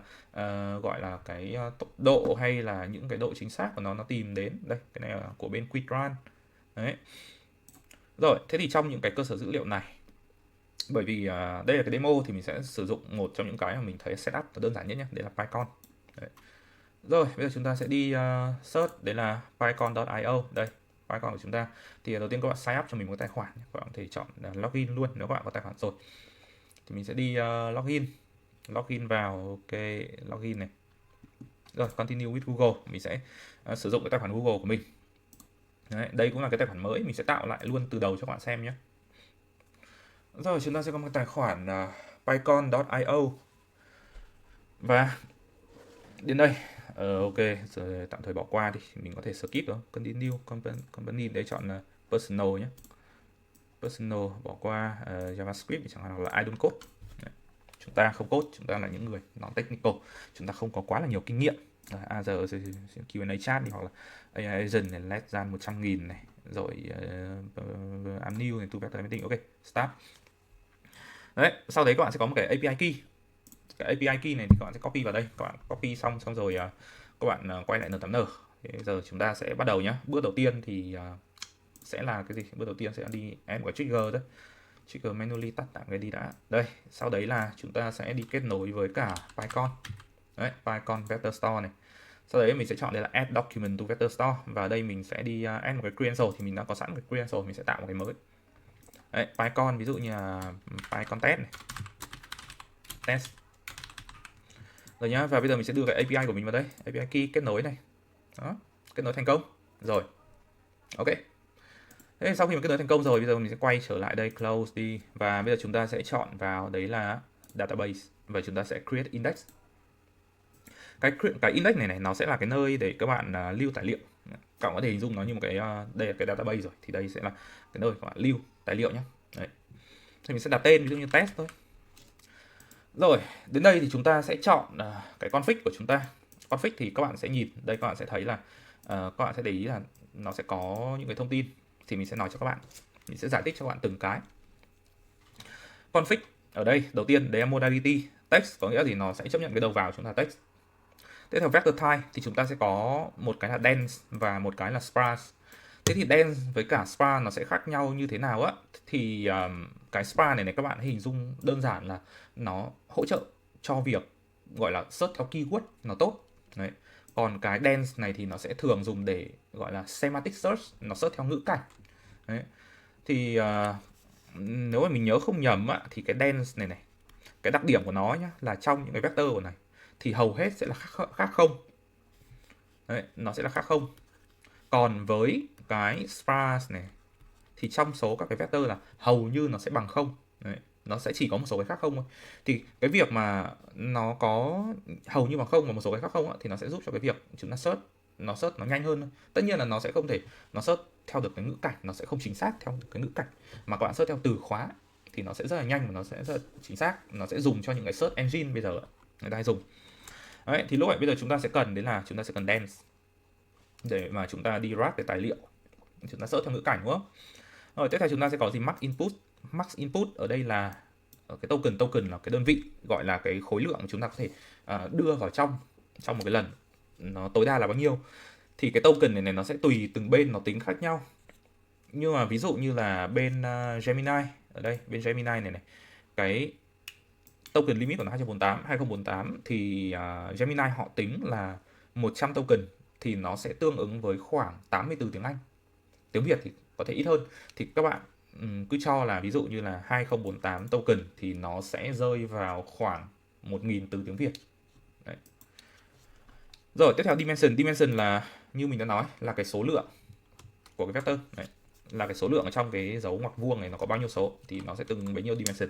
gọi là cái tốc độ hay là những cái độ chính xác của nó tìm đến. Đây, cái này là của bên Qtran. Đấy. Rồi, thế thì trong những cái cơ sở dữ liệu này, bởi vì đây là cái demo thì mình sẽ sử dụng một trong những cái mà mình thấy setup đơn giản nhất nhé, đấy là PyCon. Đấy. Rồi, bây giờ chúng ta sẽ đi search, đấy là pycon.io. Đây, PyCon của chúng ta. Thì đầu tiên các bạn sign up cho mình một tài khoản, các bạn có thể chọn login luôn nếu các bạn có tài khoản rồi. Thì mình sẽ đi login vào, ok, login này. Rồi, continue with Google, mình sẽ sử dụng cái tài khoản Google của mình. Đấy, đây cũng là cái tài khoản mới, mình sẽ tạo lại luôn từ đầu cho các bạn xem nhé. Rồi, chúng ta sẽ có một tài khoản pycon.io. Và đến đây, ok, rồi tạm thời bỏ qua đi, mình có thể skip đó, continue company để chọn personal nhé. Personal bỏ qua JavaScript chẳng hạn, là I don't code. Đấy. Chúng ta không code, chúng ta là những người non technical, chúng ta không có quá là nhiều kinh nghiệm. Giờ Q&A chat đi, hoặc là AI agent này, less than 100.000 này, rồi I'm new này, to vector everything. Ok, start. Đấy, sau đấy các bạn sẽ có một cái API key. Cái API key này thì các bạn sẽ copy vào đây, các bạn copy xong rồi các bạn quay lại N8N. Thế giờ chúng ta sẽ bắt đầu nhé. Bước đầu tiên thì sẽ là cái gì? Bước đầu tiên sẽ đi add một cái trigger đấy. Trigger manually tắt tạm cái đi đã. Đây, sau đấy là chúng ta sẽ đi kết nối với cả PyCon. Đấy, PyCon Vector Store này. Sau đấy mình sẽ chọn đây là add document to Vector Store, và đây mình sẽ đi add một cái credential, thì mình đã có sẵn cái credential, mình sẽ tạo một cái mới. Đấy, PyCon ví dụ như là PyCon test này. Test. Rồi nhá, và bây giờ mình sẽ đưa cái API của mình vào đây, API key kết nối này. Đó, kết nối thành công. Rồi. Ok. Thế sau khi mà kết nối thành công rồi, bây giờ mình sẽ quay trở lại đây, close đi, và bây giờ chúng ta sẽ chọn vào đấy là database, và chúng ta sẽ create index. Cái index này nó sẽ là cái nơi để các bạn lưu tài liệu. Các bạn có thể hình dung nó như một cái đây là cái database rồi, thì đây sẽ là cái nơi các bạn lưu tài liệu nhé. Đấy. Thì mình sẽ đặt tên ví dụ như test thôi. Rồi, đến đây thì chúng ta sẽ chọn cái config của chúng ta. Config thì các bạn sẽ nhìn, đây các bạn sẽ thấy là các bạn sẽ để ý là nó sẽ có những cái thông tin. Thì mình sẽ nói cho các bạn, mình sẽ giải thích cho các bạn từng cái. Config ở đây, đầu tiên đấy là modality text, có nghĩa gì nó sẽ chấp nhận cái đầu vào chúng ta text. Tiếp theo vector type thì chúng ta sẽ có một cái là dense và một cái là sparse. Thế thì dense với cả sparse nó sẽ khác nhau như thế nào á? Thì cái sparse này các bạn hình dung đơn giản là nó hỗ trợ cho việc gọi là search theo keyword nó tốt. Đấy. Còn cái dense này thì nó sẽ thường dùng để gọi là semantic search, nó search theo ngữ cảnh. Đấy. Thì nếu mà mình nhớ không nhầm á, thì cái dense này này, cái đặc điểm của nó nhá, là trong những cái vector của này thì hầu hết sẽ là khác không. Đấy, nó sẽ là khác không. Còn với cái sparse này thì trong số các cái vector là hầu như nó sẽ bằng không. Đấy, nó sẽ chỉ có một số cái khác không thôi. Thì cái việc mà nó có hầu như bằng không và một số cái khác không á, thì nó sẽ giúp cho cái việc chúng ta search nó nhanh hơn thôi. Tất nhiên là nó sẽ không thể nó search theo được cái ngữ cảnh, nó sẽ không chính xác theo cái ngữ cảnh, mà các bạn search theo từ khóa thì nó sẽ rất là nhanh và nó sẽ rất là chính xác, nó sẽ dùng cho những cái search engine bây giờ người ta hay dùng. Đấy, thì lúc này bây giờ chúng ta sẽ cần đấy là chúng ta sẽ cần dense để mà chúng ta đi wrap cái tài liệu, chúng ta search theo ngữ cảnh, đúng không? Rồi tiếp theo chúng ta sẽ có gì, max input ở đây là cái token là cái đơn vị gọi là cái khối lượng chúng ta có thể đưa vào trong một cái lần, nó tối đa là bao nhiêu. Thì cái token này nó sẽ tùy từng bên nó tính khác nhau, nhưng mà ví dụ như là bên Gemini, ở đây bên Gemini này cái token limit của nó 2048 thì Gemini họ tính là 100 token thì nó sẽ tương ứng với khoảng 80 từ tiếng Anh. Tiếng Việt thì có thể ít hơn, thì các bạn cứ cho là ví dụ như là 2048 token thì nó sẽ rơi vào khoảng 1.000 từ tiếng Việt. Đấy. Rồi tiếp theo dimension là như mình đã nói là cái số lượng của cái vector. Đấy. Là cái số lượng ở trong cái dấu ngoặc vuông này nó có bao nhiêu số thì nó sẽ tương ứng bấy nhiêu dimension.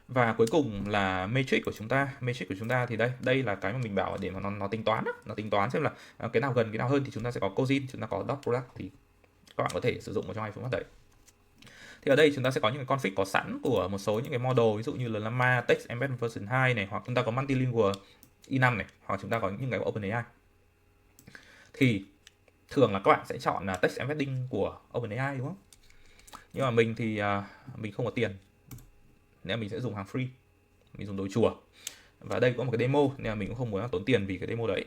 Và cuối cùng là matrix của chúng ta thì đây là cái mà mình bảo để mà nó tính toán nó tính toán xem là cái nào gần cái nào hơn, thì chúng ta sẽ có cosine, chúng ta có dot product, thì các bạn có thể sử dụng vào trong hai phương pháp đấy. Thì ở đây chúng ta sẽ có những cái config có sẵn của một số những cái model, ví dụ như là Llama Text Embedded version 2 này, hoặc chúng ta có Multilingual i5 này, hoặc chúng ta có những cái của OpenAI. Thì thường là các bạn sẽ chọn là Text Embedding của OpenAI, đúng không? Nhưng mà mình thì mình không có tiền nên mình sẽ dùng hàng free, mình dùng đồ chùa. Và đây cũng có một cái demo nên là mình cũng không muốn tốn tiền vì cái demo đấy.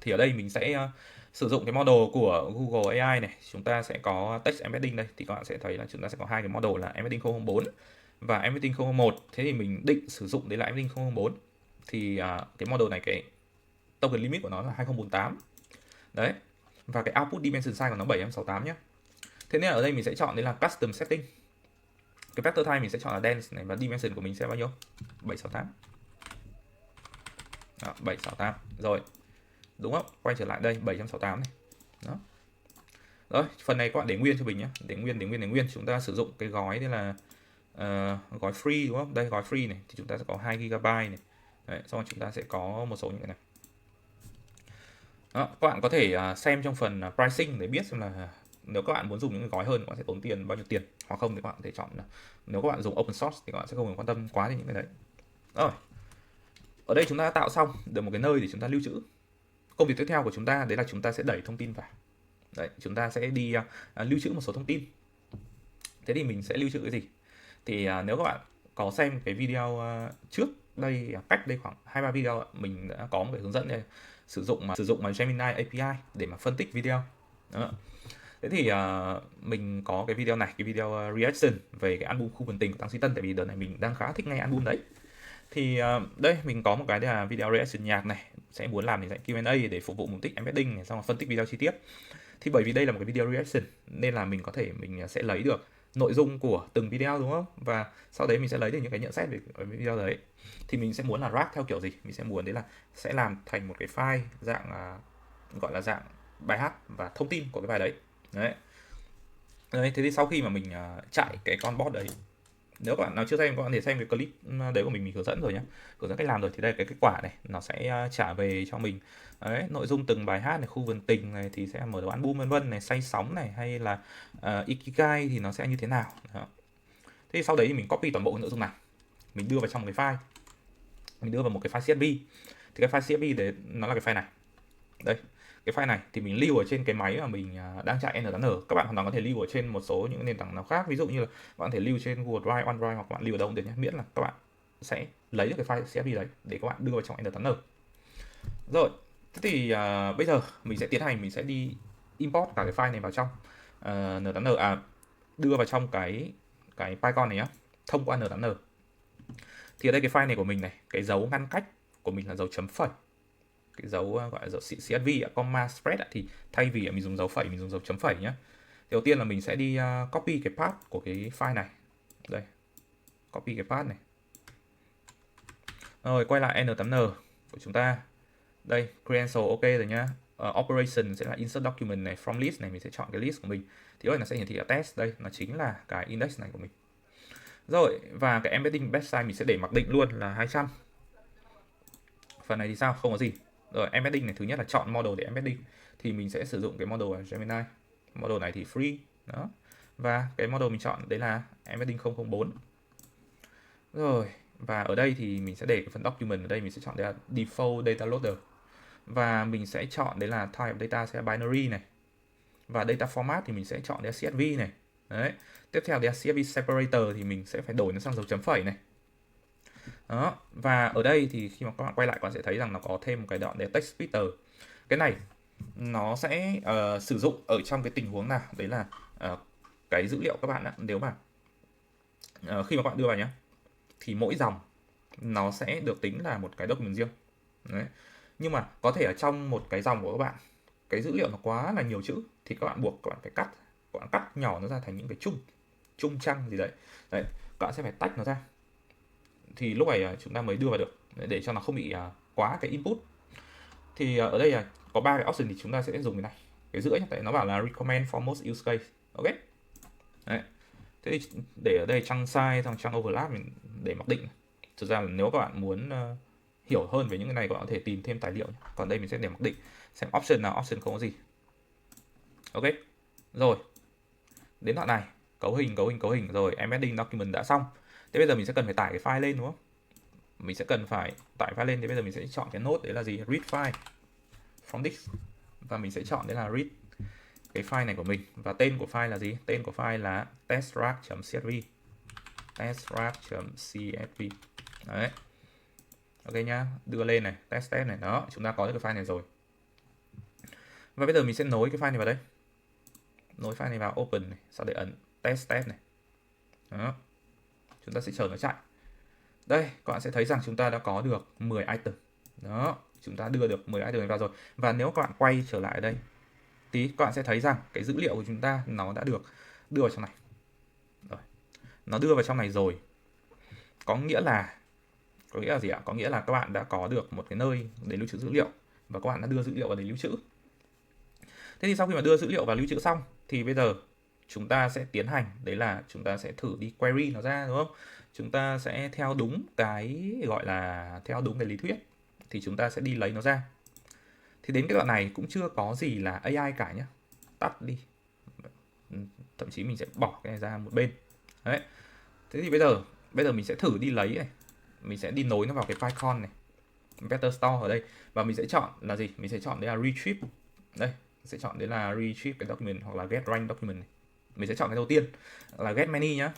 Thì ở đây mình sẽ sử dụng cái model của Google AI này, chúng ta sẽ có text embedding đây, thì các bạn sẽ thấy là chúng ta sẽ có hai cái model là embedding 004 và embedding 001. Thế thì mình định sử dụng đấy là embedding 004. Thì cái model này cái token limit của nó là 2048. Đấy. Và cái output dimension size của nó 768 nhé. Thế nên là ở đây mình sẽ chọn đấy là custom setting. Cái vector type mình sẽ chọn là dense này, và dimension của mình sẽ bao nhiêu? 768. Đó, 768. Rồi. Đúng không? Quay trở lại đây 768 này. Đó. Rồi, phần này các bạn để nguyên cho mình nhé. Để nguyên. Chúng ta sử dụng cái gói đây là gói free, đúng không? Đây gói free này thì chúng ta sẽ có 2 GB này. Đấy, xong rồi chúng ta sẽ có một số những cái này. Đó, các bạn có thể xem trong phần pricing để biết xem là nếu các bạn muốn dùng những cái gói hơn các bạn sẽ tốn tiền bao nhiêu tiền, hoặc không thì các bạn có thể chọn là nếu các bạn dùng open source thì các bạn sẽ không cần quan tâm quá đến những cái đấy. Rồi. Ở đây chúng ta đã tạo xong được một cái nơi để chúng ta lưu trữ. Công việc tiếp theo của chúng ta đấy là chúng ta sẽ đẩy thông tin vào. Đấy, chúng ta sẽ đi lưu trữ một số thông tin. Thế thì mình sẽ lưu trữ cái gì? Thì nếu các bạn có xem cái video trước đây, cách đây khoảng 2-3 video, mình đã có một cái hướng dẫn để sử dụng Gemini API để mà phân tích video. Đó. Thế thì mình có cái video này, cái video reaction về cái album Khu Vườn Tình của Tăng Duy Tân, tại vì đợt này mình đang khá thích nghe album đấy. Thì đây mình có một cái là video reaction nhạc này, sẽ muốn làm thì sẽ Q&A để phục vụ mục đích embedding này, xong rồi phân tích video chi tiết. Thì bởi vì đây là một cái video reaction nên là mình sẽ lấy được nội dung của từng video, đúng không? Và sau đấy mình sẽ lấy được những cái nhận xét về video đấy. Thì mình sẽ muốn là wrap theo kiểu gì? Mình sẽ muốn đấy là sẽ làm thành một cái file dạng gọi là dạng bài hát và thông tin của cái bài đấy. Đấy. Đấy, thế thì sau khi mà mình chạy cái con bot đấy, nếu các bạn nào chưa xem các bạn có thể xem cái clip đấy của mình hướng dẫn rồi nhé, hướng dẫn cách làm rồi. Thì đây cái kết quả này nó sẽ trả về cho mình đấy, nội dung từng bài hát này, Khu Vườn Tình này thì sẽ mở đầu album vân vân này, Say Sóng này, hay là Ikigai thì nó sẽ như thế nào. Đó. Thế thì sau đấy thì mình copy toàn bộ nội dung này, mình đưa vào trong một cái file, mình đưa vào một cái file CSV. Thì cái file CSV đấy nó là cái file này. Đây, cái file này thì mình lưu ở trên cái máy mà mình đang chạy N8N. Các bạn hoàn toàn có thể lưu ở trên một số những nền tảng nào khác, ví dụ như là bạn có thể lưu trên Google Drive, OneDrive, hoặc bạn lưu ở đâu cũng được nhé, miễn là các bạn sẽ lấy được cái file CSV đấy để các bạn đưa vào trong N8N. Rồi, thế thì bây giờ mình sẽ tiến hành, mình sẽ đi import cả cái file này vào trong N8N, đưa vào trong cái Python này nhá, thông qua N8N. Thì ở đây cái file này của mình này, cái dấu ngăn cách của mình là dấu chấm phẩy. cái dấu gọi là dấu CSV, comma spread thì thay vì mình dùng dấu phẩy, mình dùng dấu chấm phẩy nhé. Đầu tiên là mình sẽ đi copy cái path của cái file này. Đây, copy cái path này. Rồi quay lại n8n của chúng ta. Đây, credential ok rồi nhá. Operation sẽ là insert document này, from list này, mình sẽ chọn cái list của mình. Thì nó sẽ hiển thị là test, đây nó chính là cái index này của mình. Rồi, và cái embedding batch size mình sẽ để mặc định luôn là 200. Phần này thì sao? Không có gì. Rồi, embedding này thứ nhất là chọn model để embedding. Thì mình sẽ sử dụng cái model ở Gemini. Model này thì free. Đó. Và cái model mình chọn đấy là embedding 004. Rồi, và ở đây thì mình sẽ để cái phần document, ở đây mình sẽ chọn đây là default data loader. Và mình sẽ chọn đấy là type data sẽ là binary này. Và data format thì mình sẽ chọn đây là CSV này. Đấy. Tiếp theo đây là CSV separator thì mình sẽ phải đổi nó sang dấu chấm phẩy này. Đó. Và ở đây thì khi mà các bạn quay lại, các bạn sẽ thấy rằng nó có thêm một cái đoạn để text splitter. Cái này nó sẽ sử dụng ở trong cái tình huống nào? Đấy là cái dữ liệu các bạn ạ. Nếu mà khi mà các bạn đưa vào nhé, thì mỗi dòng nó sẽ được tính là một cái document riêng. Đấy. Nhưng mà có thể ở trong một cái dòng của các bạn, cái dữ liệu nó quá là nhiều chữ thì các bạn buộc các bạn phải cắt, các bạn cắt nhỏ nó ra thành những cái chung chăng gì đấy. Đấy, các bạn sẽ phải tách nó ra. Thì lúc này chúng ta mới đưa vào được để cho nó không bị quá cái input. Thì ở đây là có 3 cái option thì chúng ta sẽ dùng cái này, cái giữa nhé, tại nó bảo là recommend for most use case. Ok. Đấy. Thế thì để ở đây chunk size, thằng chunk overlap mình để mặc định. Thực ra là nếu các bạn muốn hiểu hơn về những cái này, các bạn có thể tìm thêm tài liệu. Còn đây mình sẽ để mặc định xem option nào, option không có gì. Ok. Rồi. Đến đoạn này, cấu hình rồi, embedding document đã xong. Thế bây giờ mình sẽ cần phải tải cái file lên đúng không? Mình sẽ cần phải tải file lên, thì bây giờ mình sẽ chọn cái node đấy là gì? Read file from disk. Và mình sẽ chọn đấy là read cái file này của mình. Và tên của file là gì? Tên của file là testrag.csv. testrag.csv. Đấy. Ok nhá, đưa lên này, test này, đó, chúng ta có được cái file này rồi. Và bây giờ mình sẽ nối cái file này vào đây. Nối file này vào open này, sau để ấn test này. Đó. Chúng ta sẽ chờ nó chạy. Đây, các bạn sẽ thấy rằng chúng ta đã có được 10 item. Đó, chúng ta đưa được 10 item này vào rồi. Và nếu các bạn quay trở lại đây tí, các bạn sẽ thấy rằng cái dữ liệu của chúng ta nó đã được đưa vào trong này. Rồi. Nó đưa vào trong này rồi. Có nghĩa là gì ạ? Có nghĩa là các bạn đã có được một cái nơi để lưu trữ dữ liệu và các bạn đã đưa dữ liệu vào để lưu trữ. Thế thì sau khi mà đưa dữ liệu vào lưu trữ xong thì bây giờ chúng ta sẽ tiến hành, đấy là chúng ta sẽ thử đi query nó ra đúng không? Chúng ta sẽ theo đúng cái gọi là theo đúng cái lý thuyết thì chúng ta sẽ đi lấy nó ra. Thì đến cái đoạn này cũng chưa có gì là AI cả nhá. Tắt đi. Thậm chí mình sẽ bỏ cái này ra một bên. Đấy. Thế thì bây giờ mình sẽ thử đi lấy này. Mình sẽ đi nối nó vào cái PyCon này. Vector Store ở đây và mình sẽ chọn là gì? Mình sẽ chọn đấy là retrieve. Đây, mình sẽ chọn đấy là retrieve cái document hoặc là get rank document này. Mình sẽ chọn cái đầu tiên là get many nhá.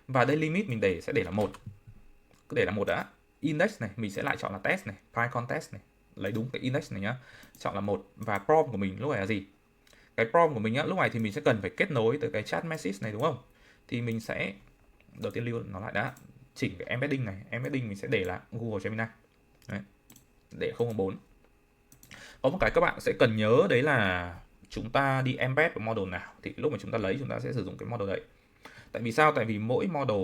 Và đây limit mình sẽ để là 1. Cứ để là 1 đã. Index này mình sẽ lại chọn là test này, PyCon test này. Lấy đúng cái index này nhá. Chọn là 1 và prompt của mình lúc này là gì? Cái prompt của mình á, lúc này thì mình sẽ cần phải kết nối tới cái chat message này đúng không? Thì mình sẽ đầu tiên lưu nó lại đã. Chỉnh cái embedding này, embedding mình sẽ để là Google Gemini. Đấy. Để 004. Có một cái các bạn sẽ cần nhớ đấy là chúng ta đi embed vào model nào thì lúc mà chúng ta lấy chúng ta sẽ sử dụng cái model đấy. Tại vì sao? Tại vì mỗi model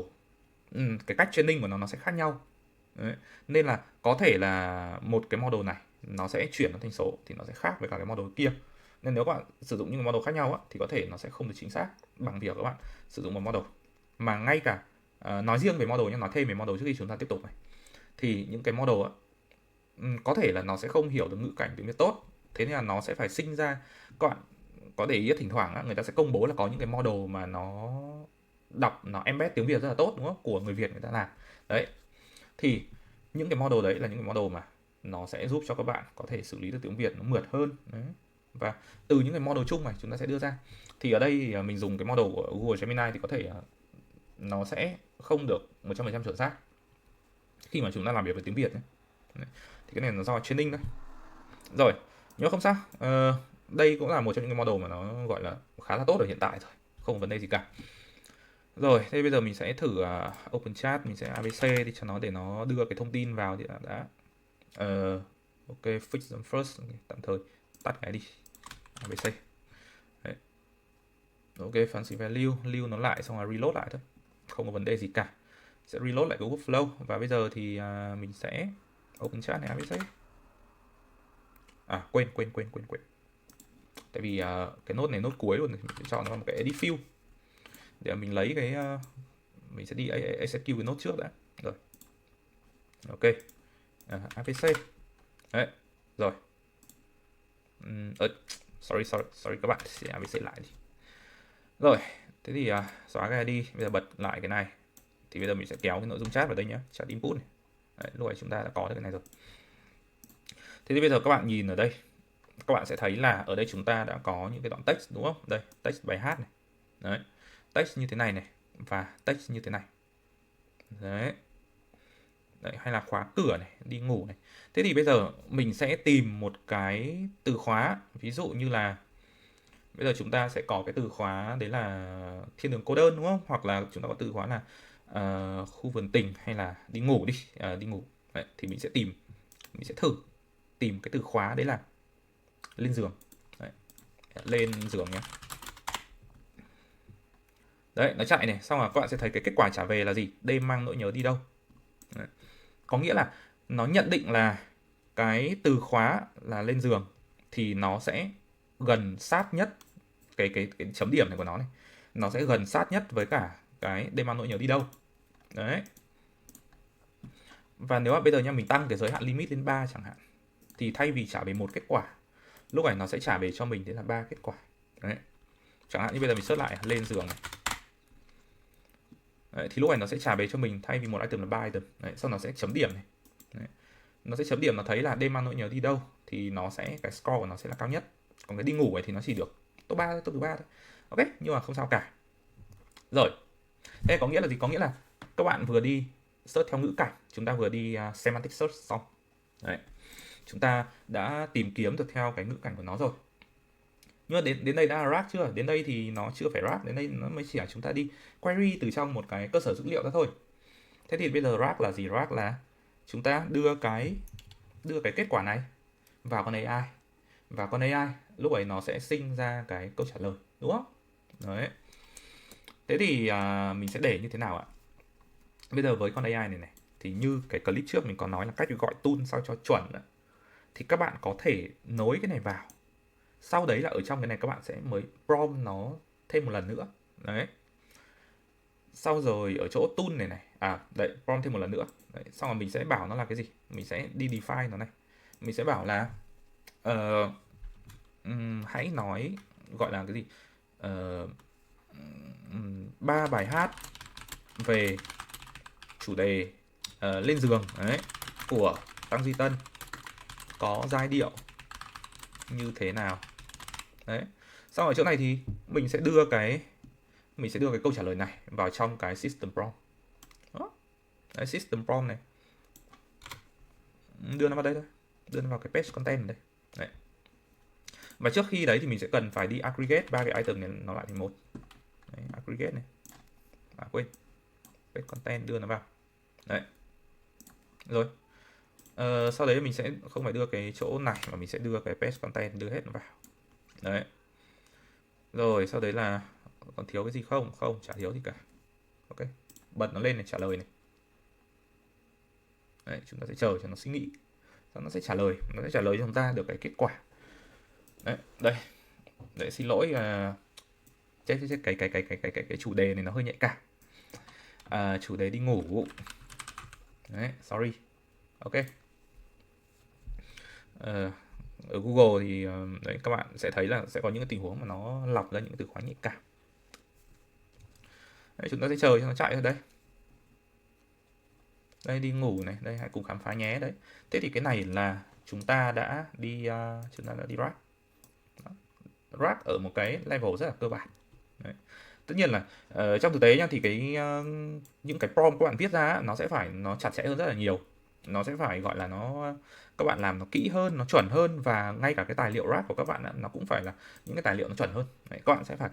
cái cách training của nó sẽ khác nhau. Đấy. Nên là có thể là một cái model này nó sẽ chuyển nó thành số thì nó sẽ khác với cả cái model kia. Nên nếu các bạn sử dụng những cái model khác nhau á, thì có thể nó sẽ không được chính xác bằng việc các bạn sử dụng một model. Mà ngay cả nói riêng về model nhé, nói thêm về model trước khi chúng ta tiếp tục này. Thì những cái model á, có thể là nó sẽ không hiểu được ngữ cảnh tiếng Việt tốt. Thế nên là nó sẽ phải sinh ra, các bạn có để ý thỉnh thoảng á, người ta sẽ công bố là có những cái model mà nó đọc, nó embed tiếng Việt rất là tốt đúng không? Của người Việt người ta làm. Đấy. Thì những cái model đấy là những cái model mà nó sẽ giúp cho các bạn có thể xử lý được tiếng Việt nó mượt hơn. Đấy. Và từ những cái model chung này chúng ta sẽ đưa ra. Thì ở đây mình dùng cái model của Google Gemini thì có thể nó sẽ không được 100% chuẩn xác khi mà chúng ta làm việc với tiếng Việt ấy. Thì cái này là do training thôi. Rồi, nhưng mà không sao. Đây cũng là một trong những cái model mà nó gọi là khá là tốt ở hiện tại thôi, không có vấn đề gì cả. Rồi, thế bây giờ mình sẽ thử open chat, mình sẽ ABC đi cho nó để nó đưa cái thông tin vào thì đã. Ok, fix them first, tạm thời tắt cái đi ABC. Đấy. Ok, fancy value lưu nó lại xong rồi reload lại thôi, không có vấn đề gì cả. Sẽ reload lại cái workflow và bây giờ thì mình sẽ open chat này ABC. Quên, tại vì cái nốt này nốt cuối luôn, mình sẽ chọn nó một cái edit field để mình lấy cái mình sẽ đi execute cái nốt trước đã. Rồi, ok, ABC. Đấy, rồi. Sorry các bạn, sẽ ABC lại đi. Rồi, thế thì xóa cái đi, bây giờ bật lại cái này. Thì bây giờ mình sẽ kéo cái nội dung chat vào đây nhé, chat input này. Đấy, lúc này chúng ta đã có được cái này rồi. Thế thì bây giờ các bạn nhìn ở đây, các bạn sẽ thấy là ở đây chúng ta đã có những cái đoạn text đúng không? Đây, text bài hát này. Đấy, text như thế này này và text như thế này. Đấy. Đấy, hay là khóa cửa này, đi ngủ này. Thế thì bây giờ mình sẽ tìm một cái từ khóa, ví dụ như là bây giờ chúng ta sẽ có cái từ khóa đấy là thiên đường cô đơn đúng không? Hoặc là chúng ta có từ khóa là khu vườn tình hay là đi ngủ đi, đi ngủ. Đấy, thì mình sẽ thử tìm cái từ khóa đấy là lên giường. Đấy, lên giường nhé. Đấy, nó chạy này, xong rồi các bạn sẽ thấy cái kết quả trả về là gì? Đêm mang nỗi nhớ đi đâu. Đấy. Có nghĩa là nó nhận định là cái từ khóa là lên giường thì nó sẽ gần sát nhất cái chấm điểm này của nó này, nó sẽ gần sát nhất với cả cái đêm mang nỗi nhớ đi đâu. Đấy. Và nếu mà bây giờ nha mình tăng cái giới hạn limit lên 3 chẳng hạn, thì thay vì trả về một kết quả, lúc này nó sẽ trả về cho mình thế là 3 kết quả. Đấy. Chẳng hạn như bây giờ mình search lại lên giường này. Đấy, thì lúc này nó sẽ trả về cho mình thay vì một item là 3 item. Đấy, sau nó sẽ chấm điểm này. Đấy. Nó sẽ chấm điểm, nó thấy là đêm mang nỗi nhớ đi đâu thì nó sẽ cái score của nó sẽ là cao nhất. Còn cái đi ngủ ấy thì nó chỉ được top 3 thôi, top thứ 3 thôi. Ok, nhưng mà không sao cả. Rồi. Thế có nghĩa là gì? Có nghĩa là các bạn vừa đi search theo ngữ cảnh, chúng ta vừa đi semantic search xong. Đấy. Chúng ta đã tìm kiếm được theo cái ngữ cảnh của nó rồi. Nhưng mà đến đây đã rác chưa? Đến đây thì nó chưa phải rác, đến đây nó mới chỉ là chúng ta đi query từ trong một cái cơ sở dữ liệu đó thôi. Thế thì bây giờ rác là gì? Rác là chúng ta đưa cái kết quả này vào con AI, và con AI lúc ấy nó sẽ sinh ra cái câu trả lời, đúng không? Đấy. Thế thì mình sẽ để như thế nào ạ? Bây giờ với con AI này thì như cái clip trước mình có nói là cách gọi tool sao cho chuẩn đó. Thì các bạn có thể nối cái này vào, sau đấy là ở trong cái này các bạn sẽ mới prompt nó thêm một lần nữa. Đấy. Sau rồi ở chỗ tool này đấy, prompt thêm một lần nữa. Đấy. Xong rồi mình sẽ bảo nó là cái gì? Mình sẽ đi define nó này. Mình sẽ bảo là hãy nói, gọi là cái gì? 3 bài hát về chủ đề lên giường đấy của Tăng Duy Tân có giai điệu như thế nào. Đấy. Xong ở chỗ này thì mình sẽ đưa cái câu trả lời này vào trong cái system prompt. Đó. Đấy, system prompt này. Đưa nó vào đây thôi. Đưa nó vào cái page content đây. Đấy. Và trước khi đấy thì mình sẽ cần phải đi aggregate ba cái item này nó lại thành một. Đấy, aggregate này. Quên. Page content đưa nó vào. Đấy. Rồi. Sau đấy mình sẽ không phải đưa cái chỗ này mà mình sẽ đưa cái page content đưa hết nó vào. Đấy. Rồi sau đấy là còn thiếu cái gì không? Không, chả thiếu gì cả. Ok. Bật nó lên này, trả lời này. Đấy, chúng ta sẽ chờ cho nó suy nghĩ. Xong nó sẽ trả lời cho chúng ta được cái kết quả. Đấy, đây. Đấy, xin lỗi cái chủ đề này nó hơi nhạy cảm. Chủ đề đi ngủ. Đấy, sorry. Ok. Ở Google thì đấy, các bạn sẽ thấy là sẽ có những cái tình huống mà nó lọc ra những từ khóa nhạy cảm. Đấy, chúng ta sẽ chờ cho nó chạy ở đây. Đây, đi ngủ này, đây hãy cùng khám phá nhé đấy. Thế thì cái này là chúng ta đã đi rác. Rác ở một cái level rất là cơ bản. Đấy. Tất nhiên là trong thực tế nhá, thì những cái prompt các bạn viết ra nó sẽ phải nó chặt chẽ hơn rất là nhiều. Nó sẽ phải gọi là các bạn làm nó kỹ hơn, nó chuẩn hơn, và ngay cả cái tài liệu rác của các bạn nó cũng phải là những cái tài liệu nó chuẩn hơn. Đấy, các bạn sẽ phải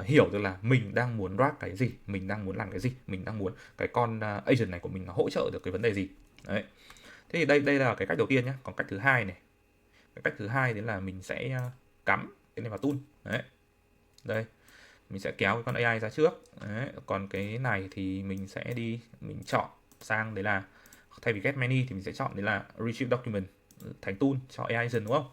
hiểu được là mình đang muốn rác cái gì, mình đang muốn làm cái gì, mình đang muốn cái con agent này của mình nó hỗ trợ được cái vấn đề gì. Đấy. Thế thì đây là cái cách đầu tiên nhé. Còn cách thứ hai này, Cái cách thứ hai đấy là mình sẽ cắm cái này vào tool. Đấy. Đây, mình sẽ kéo cái con AI ra trước. Đấy. Còn cái này thì mình sẽ mình chọn sang đấy là thay vì get many thì mình sẽ chọn đấy là retrieve document thành tool cho AI agent, đúng không?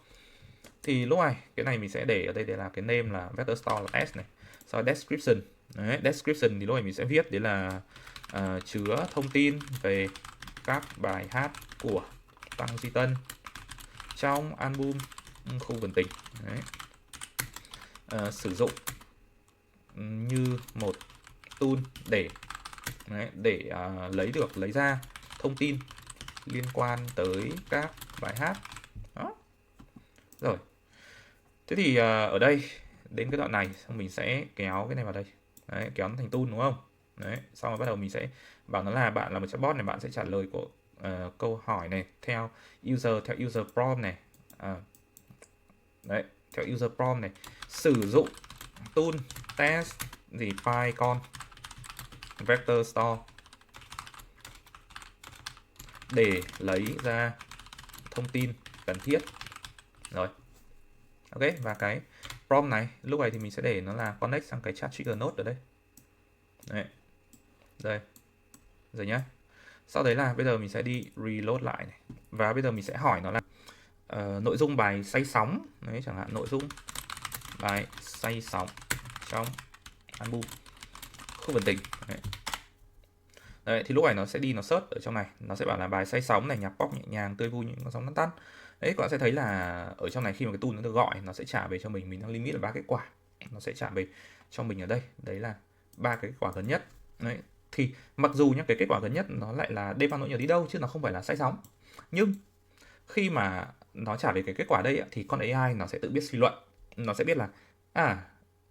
Thì lúc này cái này mình sẽ để ở đây để là cái name là vector store là s này, sau description. Đấy, description thì lúc này mình sẽ viết đấy là chứa thông tin về các bài hát của Tăng Duy Tân trong album Khu Vườn Tình. Đấy. Sử dụng như một tool để lấy ra thông tin liên quan tới các bài hát. Đó. Rồi. Thế thì ở đây đến cái đoạn này xong mình sẽ kéo cái này vào đây. Đấy, kéo nó thành tool, đúng không? Đấy, xong rồi bắt đầu mình sẽ bảo nó là bạn là một chatbot này, bạn sẽ trả lời của câu hỏi này theo user prompt này. Đấy, theo user prompt này, sử dụng tool test Python vector store để lấy ra thông tin cần thiết. Rồi. Ok, và cái prompt này lúc này thì mình sẽ để nó là connect sang cái chat trigger node ở đây. Đấy. Đây. Rồi nhá. Sau đấy là bây giờ mình sẽ đi reload lại này. Và bây giờ mình sẽ hỏi nó là nội dung bài say sóng. Đấy, chẳng hạn nội dung bài say sóng trong album Khu Vườn Tình. Đấy. Đấy, thì lúc này nó sẽ nó search ở trong này, nó sẽ bảo là bài say sóng này, nhạc pop nhẹ nhàng tươi vui những con sóng lăn tăn. Đấy, các bạn sẽ thấy là ở trong này khi mà cái tool nó được gọi, nó sẽ trả về cho mình đang limit là 3 kết quả. Nó sẽ trả về cho mình ở đây, đấy là 3 cái kết quả gần nhất. Đấy, thì mặc dù nhá, cái kết quả gần nhất nó lại là đêm nỗi nhớ đi đâu chứ nó không phải là say sóng. Nhưng khi mà nó trả về cái kết quả đây thì con AI nó sẽ tự biết suy luận. Nó sẽ biết là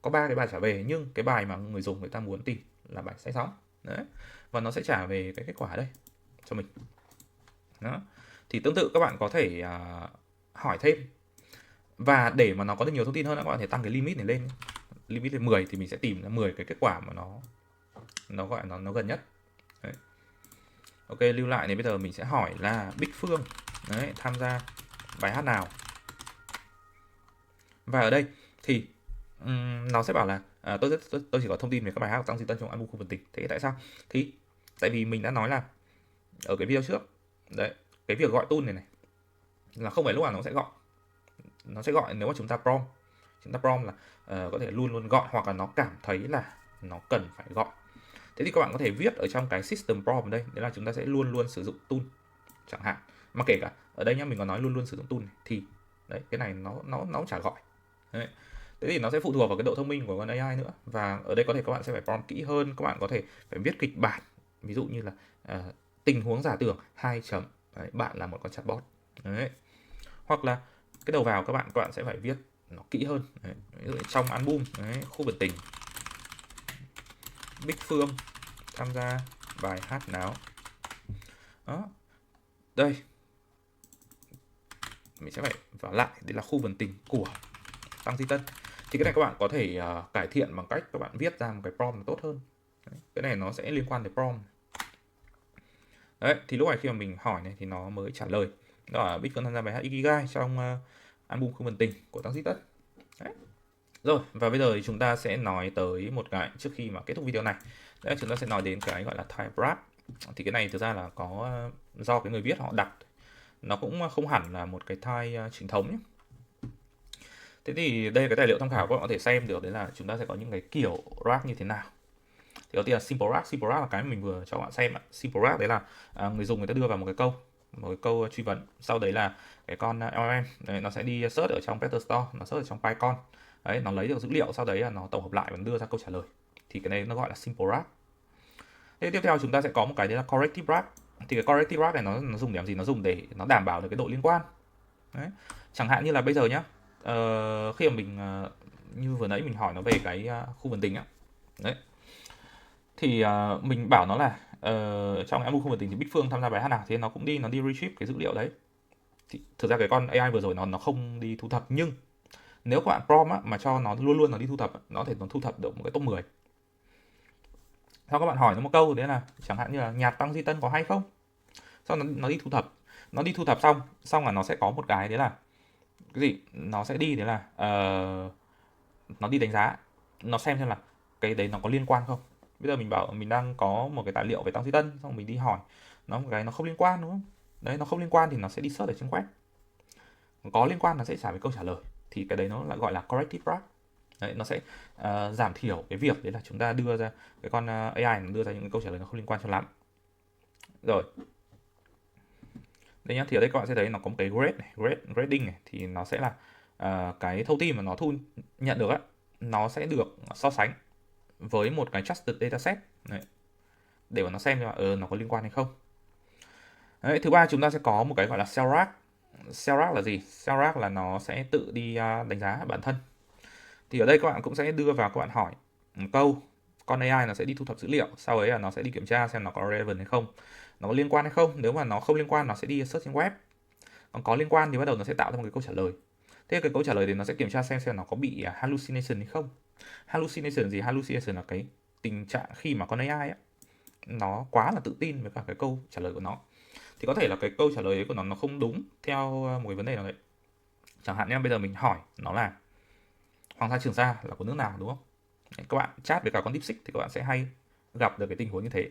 có 3 cái bài trả về, nhưng cái bài mà người dùng người ta muốn tìm là bài say sóng. Đấy. Và nó sẽ trả về cái kết quả đây cho mình. Đó. Thì tương tự các bạn có thể hỏi thêm. Và để mà nó có được nhiều thông tin hơn, các bạn có thể tăng cái limit này lên. Limit lên 10 thì mình sẽ tìm ra 10 cái kết quả mà nó gọi nó gần nhất. Đấy. Ok, lưu lại này, bây giờ mình sẽ hỏi là Bích Phương đấy, tham gia bài hát nào. Và ở đây thì nó sẽ bảo là tôi chỉ có thông tin về các bài hát của Tăng Duy Tân trong album Khu Vườn Tình. Thế tại sao? Thì tại vì mình đã nói là ở cái video trước đấy, cái việc gọi tool này là không phải lúc nào nó sẽ gọi. Nó sẽ gọi nếu mà chúng ta prompt là có thể luôn luôn gọi, hoặc là nó cảm thấy là nó cần phải gọi. Thế thì các bạn có thể viết ở trong cái system prompt ở đây, đấy là chúng ta sẽ luôn luôn sử dụng tool chẳng hạn. Mà kể cả ở đây nhá, mình có nói luôn luôn sử dụng tool này, thì đấy, cái này nó chả gọi. Đấy. Thế thì nó sẽ phụ thuộc vào cái độ thông minh của con AI nữa. Và ở đây có thể các bạn sẽ phải prompt kỹ hơn, các bạn có thể phải viết kịch bản, ví dụ như là tình huống giả tưởng 2 chấm đấy, bạn là một con chatbot. Đấy. Hoặc là cái đầu vào các bạn sẽ phải viết nó kỹ hơn. Đấy. Ví dụ trong album đấy, Khu Vườn Tình, Bích Phương tham gia bài hát nào. Đó. Đây. Mình sẽ phải vào lại, đây là Khu Vườn Tình của Tăng Duy Tân. Thì cái này các bạn có thể cải thiện bằng cách các bạn viết ra một cái prompt tốt hơn. Đấy. Cái này nó sẽ liên quan đến prompt. Đấy, thì lúc này khi mà mình hỏi này thì nó mới trả lời. Đó là Bích Phương tham gia bài hát Ikigai trong album Khu Vườn Tình của Tăng Duy Tân. Đấy. Rồi, và bây giờ thì chúng ta sẽ nói tới một cái trước khi mà kết thúc video này. Đấy, chúng ta sẽ nói đến cái gọi là type wrap. Thì cái này thực ra là có do cái người viết họ đặt. Nó cũng không hẳn là một cái type chính thống nhé. Thế thì đây là cái tài liệu tham khảo các bạn có thể xem được, đấy là chúng ta sẽ có những cái kiểu wrap như thế nào. Thì đầu tiên là simple wrap là cái mình vừa cho các bạn xem. Simple wrap đấy là người dùng người ta đưa vào một cái câu truy vấn, sau đấy là cái con LLM đấy, nó sẽ đi search ở trong vector store, nó search ở trong Python đấy, nó lấy được dữ liệu, sau đấy là nó tổng hợp lại và đưa ra câu trả lời. Thì cái này nó gọi là simple wrap. Thế tiếp theo chúng ta sẽ có một cái đấy là corrective wrap. Thì cái corrective wrap này nó dùng để làm gì? Nó dùng để nó đảm bảo được cái độ liên quan đấy. Chẳng hạn như là bây giờ nhá, khi mà mình như vừa nãy mình hỏi nó về cái Khu Vườn Tình á đấy, thì mình bảo nó là trong album Khu Vườn Tình thì Bích Phương tham gia bài hát nào, thì nó cũng nó đi retrieve cái dữ liệu đấy. Thì thực ra cái con AI vừa rồi nó không đi thu thập, nhưng nếu các bạn prompt á, mà cho nó luôn luôn nó đi thu thập, nó thể nó thu thập được một cái top 10. Sau các bạn hỏi nó một câu đấy là chẳng hạn như là nhạc Tăng Duy Tân có hay không, sau nó đi thu thập, xong là nó sẽ có một cái đấy là cái gì nó sẽ đi, đấy là nó đi đánh giá, nó xem là cái đấy nó có liên quan không. Bây giờ mình bảo mình đang có một cái tài liệu về Tăng Duy Tân, xong mình đi hỏi nó một cái nó không liên quan, đúng không? Đấy, nó không liên quan thì nó sẽ đi search ở trên web, có liên quan nó sẽ trả về câu trả lời. Thì cái đấy nó lại gọi là corrective RAG. Đấy, nó sẽ giảm thiểu cái việc đấy là chúng ta đưa ra cái con AI nó đưa ra những cái câu trả lời nó không liên quan cho lắm. Rồi, đây nhá, thì ở đây các bạn sẽ thấy nó có một cái grade này, grading này, thì nó sẽ là cái thông tin mà nó thu nhận được á, nó sẽ được so sánh với một cái trusted dataset. Đấy, để mà nó xem là nó có liên quan hay không. Đấy, thứ ba chúng ta sẽ có một cái gọi là CellRAG. CellRAG là gì? CellRAG là nó sẽ tự đi đánh giá bản thân. Thì ở đây các bạn cũng sẽ đưa vào, các bạn hỏi một câu, con AI nó sẽ đi thu thập dữ liệu, sau đấy là nó sẽ đi kiểm tra xem nó có relevant hay không, nó có liên quan hay không. Nếu mà nó không liên quan nó sẽ đi search trên web, còn có liên quan thì bắt đầu nó sẽ tạo ra một cái câu trả lời. Thế cái câu trả lời thì nó sẽ kiểm tra xem nó có bị hallucination hay không. Hallucination gì? Hallucination là cái tình trạng khi mà con AI á, nó quá là tự tin với cả cái câu trả lời của nó, thì có thể là cái câu trả lời ấy của nó không đúng theo một cái vấn đề nào đấy. Chẳng hạn nhé, bây giờ mình hỏi nó là Hoàng sa Trường Sa là của nước nào, đúng không? Đấy, các bạn chat với cả con DeepSeek thì các bạn sẽ hay gặp được cái tình huống như thế.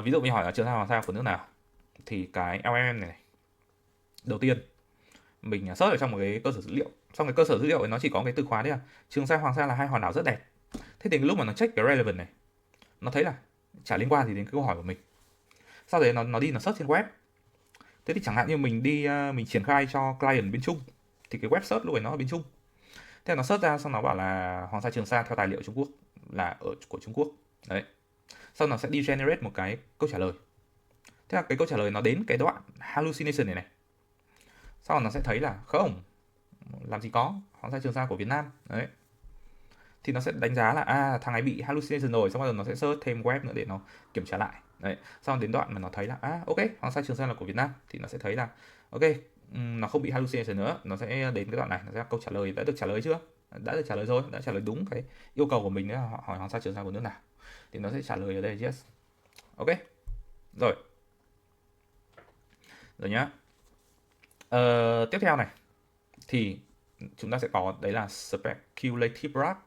Ví dụ mình hỏi là Trường Sa Hoàng Sa của nước nào, thì cái LLM này, đầu tiên mình search ở trong một cái cơ sở dữ liệu, xong cái cơ sở dữ liệu ấy nó chỉ có cái từ khóa đấy là Trường Sa Hoàng Sa là hai hòn đảo rất đẹp. Thế thì cái lúc mà nó check cái relevant này, nó thấy là chả liên quan gì đến cái câu hỏi của mình, sau đấy nó đi nó search trên web. Thế thì chẳng hạn như mình đi mình triển khai cho client bên Trung, thì cái web search lúc ấy nó ở bên Trung. Thế là nó search ra xong nó bảo là Hoàng Sa Trường Sa theo tài liệu Trung Quốc là ở của Trung Quốc. Đấy. Sau nó sẽ đi generate một cái câu trả lời. Thế là cái câu trả lời nó đến cái đoạn hallucination này này. Sau nó sẽ thấy là không, làm gì có, Hoàng Sa Trường Sa của Việt Nam. Đấy. Thì nó sẽ đánh giá là thằng ấy bị hallucination rồi, xong rồi nó sẽ search thêm web nữa để nó kiểm tra lại. Đấy. Sau đến đoạn mà nó thấy là ok, Hoàng Sa Trường Sa là của Việt Nam, thì nó sẽ thấy là ok, nó không bị hallucination nữa, nó sẽ đến cái đoạn này, nó sẽ câu trả lời đã được trả lời chưa? Đã được trả lời rồi, đã trả lời đúng cái yêu cầu của mình, đấy là hỏi Hoàng Sa Trường Sa của nước nào, thì nó sẽ trả lời ở đây yes. Ok. Rồi. Rồi nhá. Tiếp theo này thì chúng ta sẽ có đấy là speculative RAG.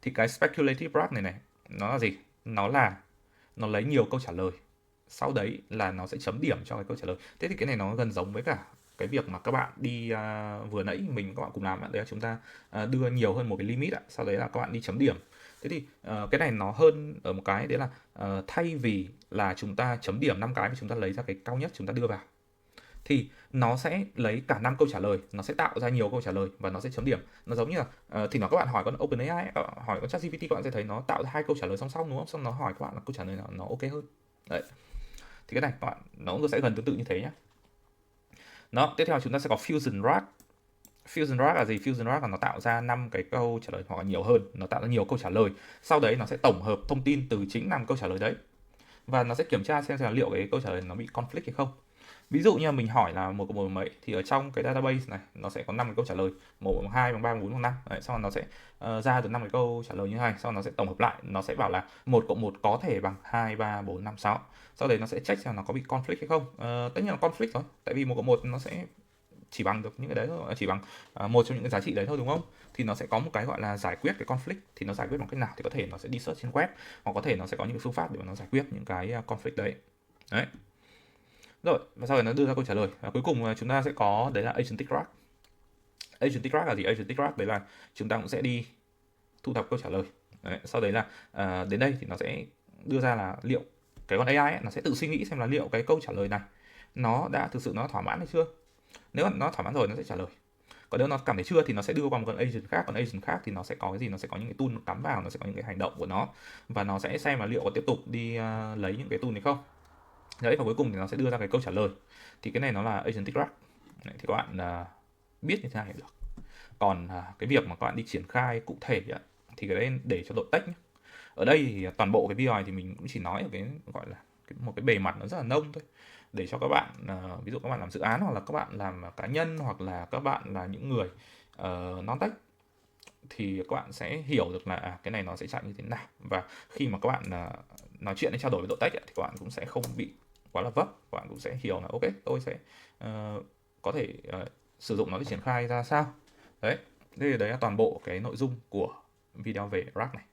Thì cái speculative RAG này này nó là gì? Nó lấy nhiều câu trả lời, sau đấy là nó sẽ chấm điểm cho cái câu trả lời. Thế thì cái này nó gần giống với cả cái việc mà các bạn đi vừa nãy các bạn cùng làm, đấy là chúng ta đưa nhiều hơn một cái limit, sau đấy là các bạn đi chấm điểm. Thế thì cái này nó hơn ở một cái đấy là thay vì là chúng ta chấm điểm 5 cái mà chúng ta lấy ra cái cao nhất chúng ta đưa vào, thì nó sẽ lấy cả 5 câu trả lời, nó sẽ tạo ra nhiều câu trả lời và nó sẽ chấm điểm. Nó giống như là thì nó các bạn hỏi con OpenAI, hỏi con ChatGPT, các bạn sẽ thấy nó tạo ra hai câu trả lời song song, đúng không? Xong nó hỏi các bạn là câu trả lời nào nó ok hơn. Đấy. Thì cái này các bạn nó cũng sẽ gần tương tự như thế nhé. Đó, tiếp theo chúng ta sẽ có Fusion RAG. Fusion RAG là gì? Fusion RAG là nó tạo ra 5 cái câu trả lời hoặc là nhiều hơn, nó tạo ra nhiều câu trả lời. Sau đấy nó sẽ tổng hợp thông tin từ chính 5 câu trả lời đấy, và nó sẽ kiểm tra xem là liệu cái câu trả lời nó bị conflict hay không. Ví dụ như là mình hỏi là một cộng một mấy, thì ở trong cái database này nó sẽ có 5 cái câu trả lời, 1 bằng 2 bằng 3 bằng 4 bằng 5. Đấy, xong rồi nó sẽ ra được 5 cái câu trả lời như thế này, sau đó nó sẽ tổng hợp lại, nó sẽ bảo là 1 cộng 1 có thể bằng 2, 3, 4, 5, 6. Sau đấy nó sẽ check xem nó có bị conflict hay không. Tất nhiên là conflict rồi, tại vì 1 cộng 1 nó sẽ chỉ bằng được những cái đấy thôi, chỉ bằng một trong những cái giá trị đấy thôi, đúng không? Thì nó sẽ có một cái gọi là giải quyết cái conflict, thì nó giải quyết bằng cách nào thì có thể nó sẽ đi search trên web, hoặc có thể nó sẽ có những phương pháp để mà nó giải quyết những cái conflict đấy. Đấy. Rồi, và sau đó nó đưa ra câu trả lời. Và cuối cùng chúng ta sẽ có đấy là agentic RAG. Agentic RAG là gì? Agentic RAG đấy là chúng ta cũng sẽ đi thu thập câu trả lời. Đấy, sau đấy là đến đây thì nó sẽ đưa ra là liệu cái con AI ấy, nó sẽ tự suy nghĩ xem là liệu cái câu trả lời này nó đã thực sự nó thỏa mãn hay chưa. Nếu mà nó thỏa mãn rồi nó sẽ trả lời. Còn nếu nó cảm thấy chưa thì nó sẽ đưa qua một con agent khác. Còn agent khác thì nó sẽ có cái gì? Nó sẽ có những cái tool cắm vào, nó sẽ có những cái hành động của nó, và nó sẽ xem là liệu có tiếp tục đi lấy những cái tool này không. Đấy, và cuối cùng thì nó sẽ đưa ra cái câu trả lời. Thì cái này nó là agentic RAG. Đấy, thì các bạn biết như thế này được. Còn cái việc mà các bạn đi triển khai cụ thể thì cái đấy để cho đội tech nhé. Ở đây thì toàn bộ cái video này thì mình cũng chỉ nói ở cái gọi là một cái bề mặt nó rất là nông thôi, để cho các bạn ví dụ các bạn làm dự án, hoặc là các bạn làm cá nhân, hoặc là các bạn là những người non tech, thì các bạn sẽ hiểu được là cái này nó sẽ chạy như thế nào. Và khi mà các bạn nói chuyện hay trao đổi với đội tech thì các bạn cũng sẽ không bị quá là vấp, các bạn cũng sẽ hiểu là ok, tôi sẽ có thể sử dụng nó để triển khai ra sao. Đấy, đây là toàn bộ cái nội dung của video về RAG này.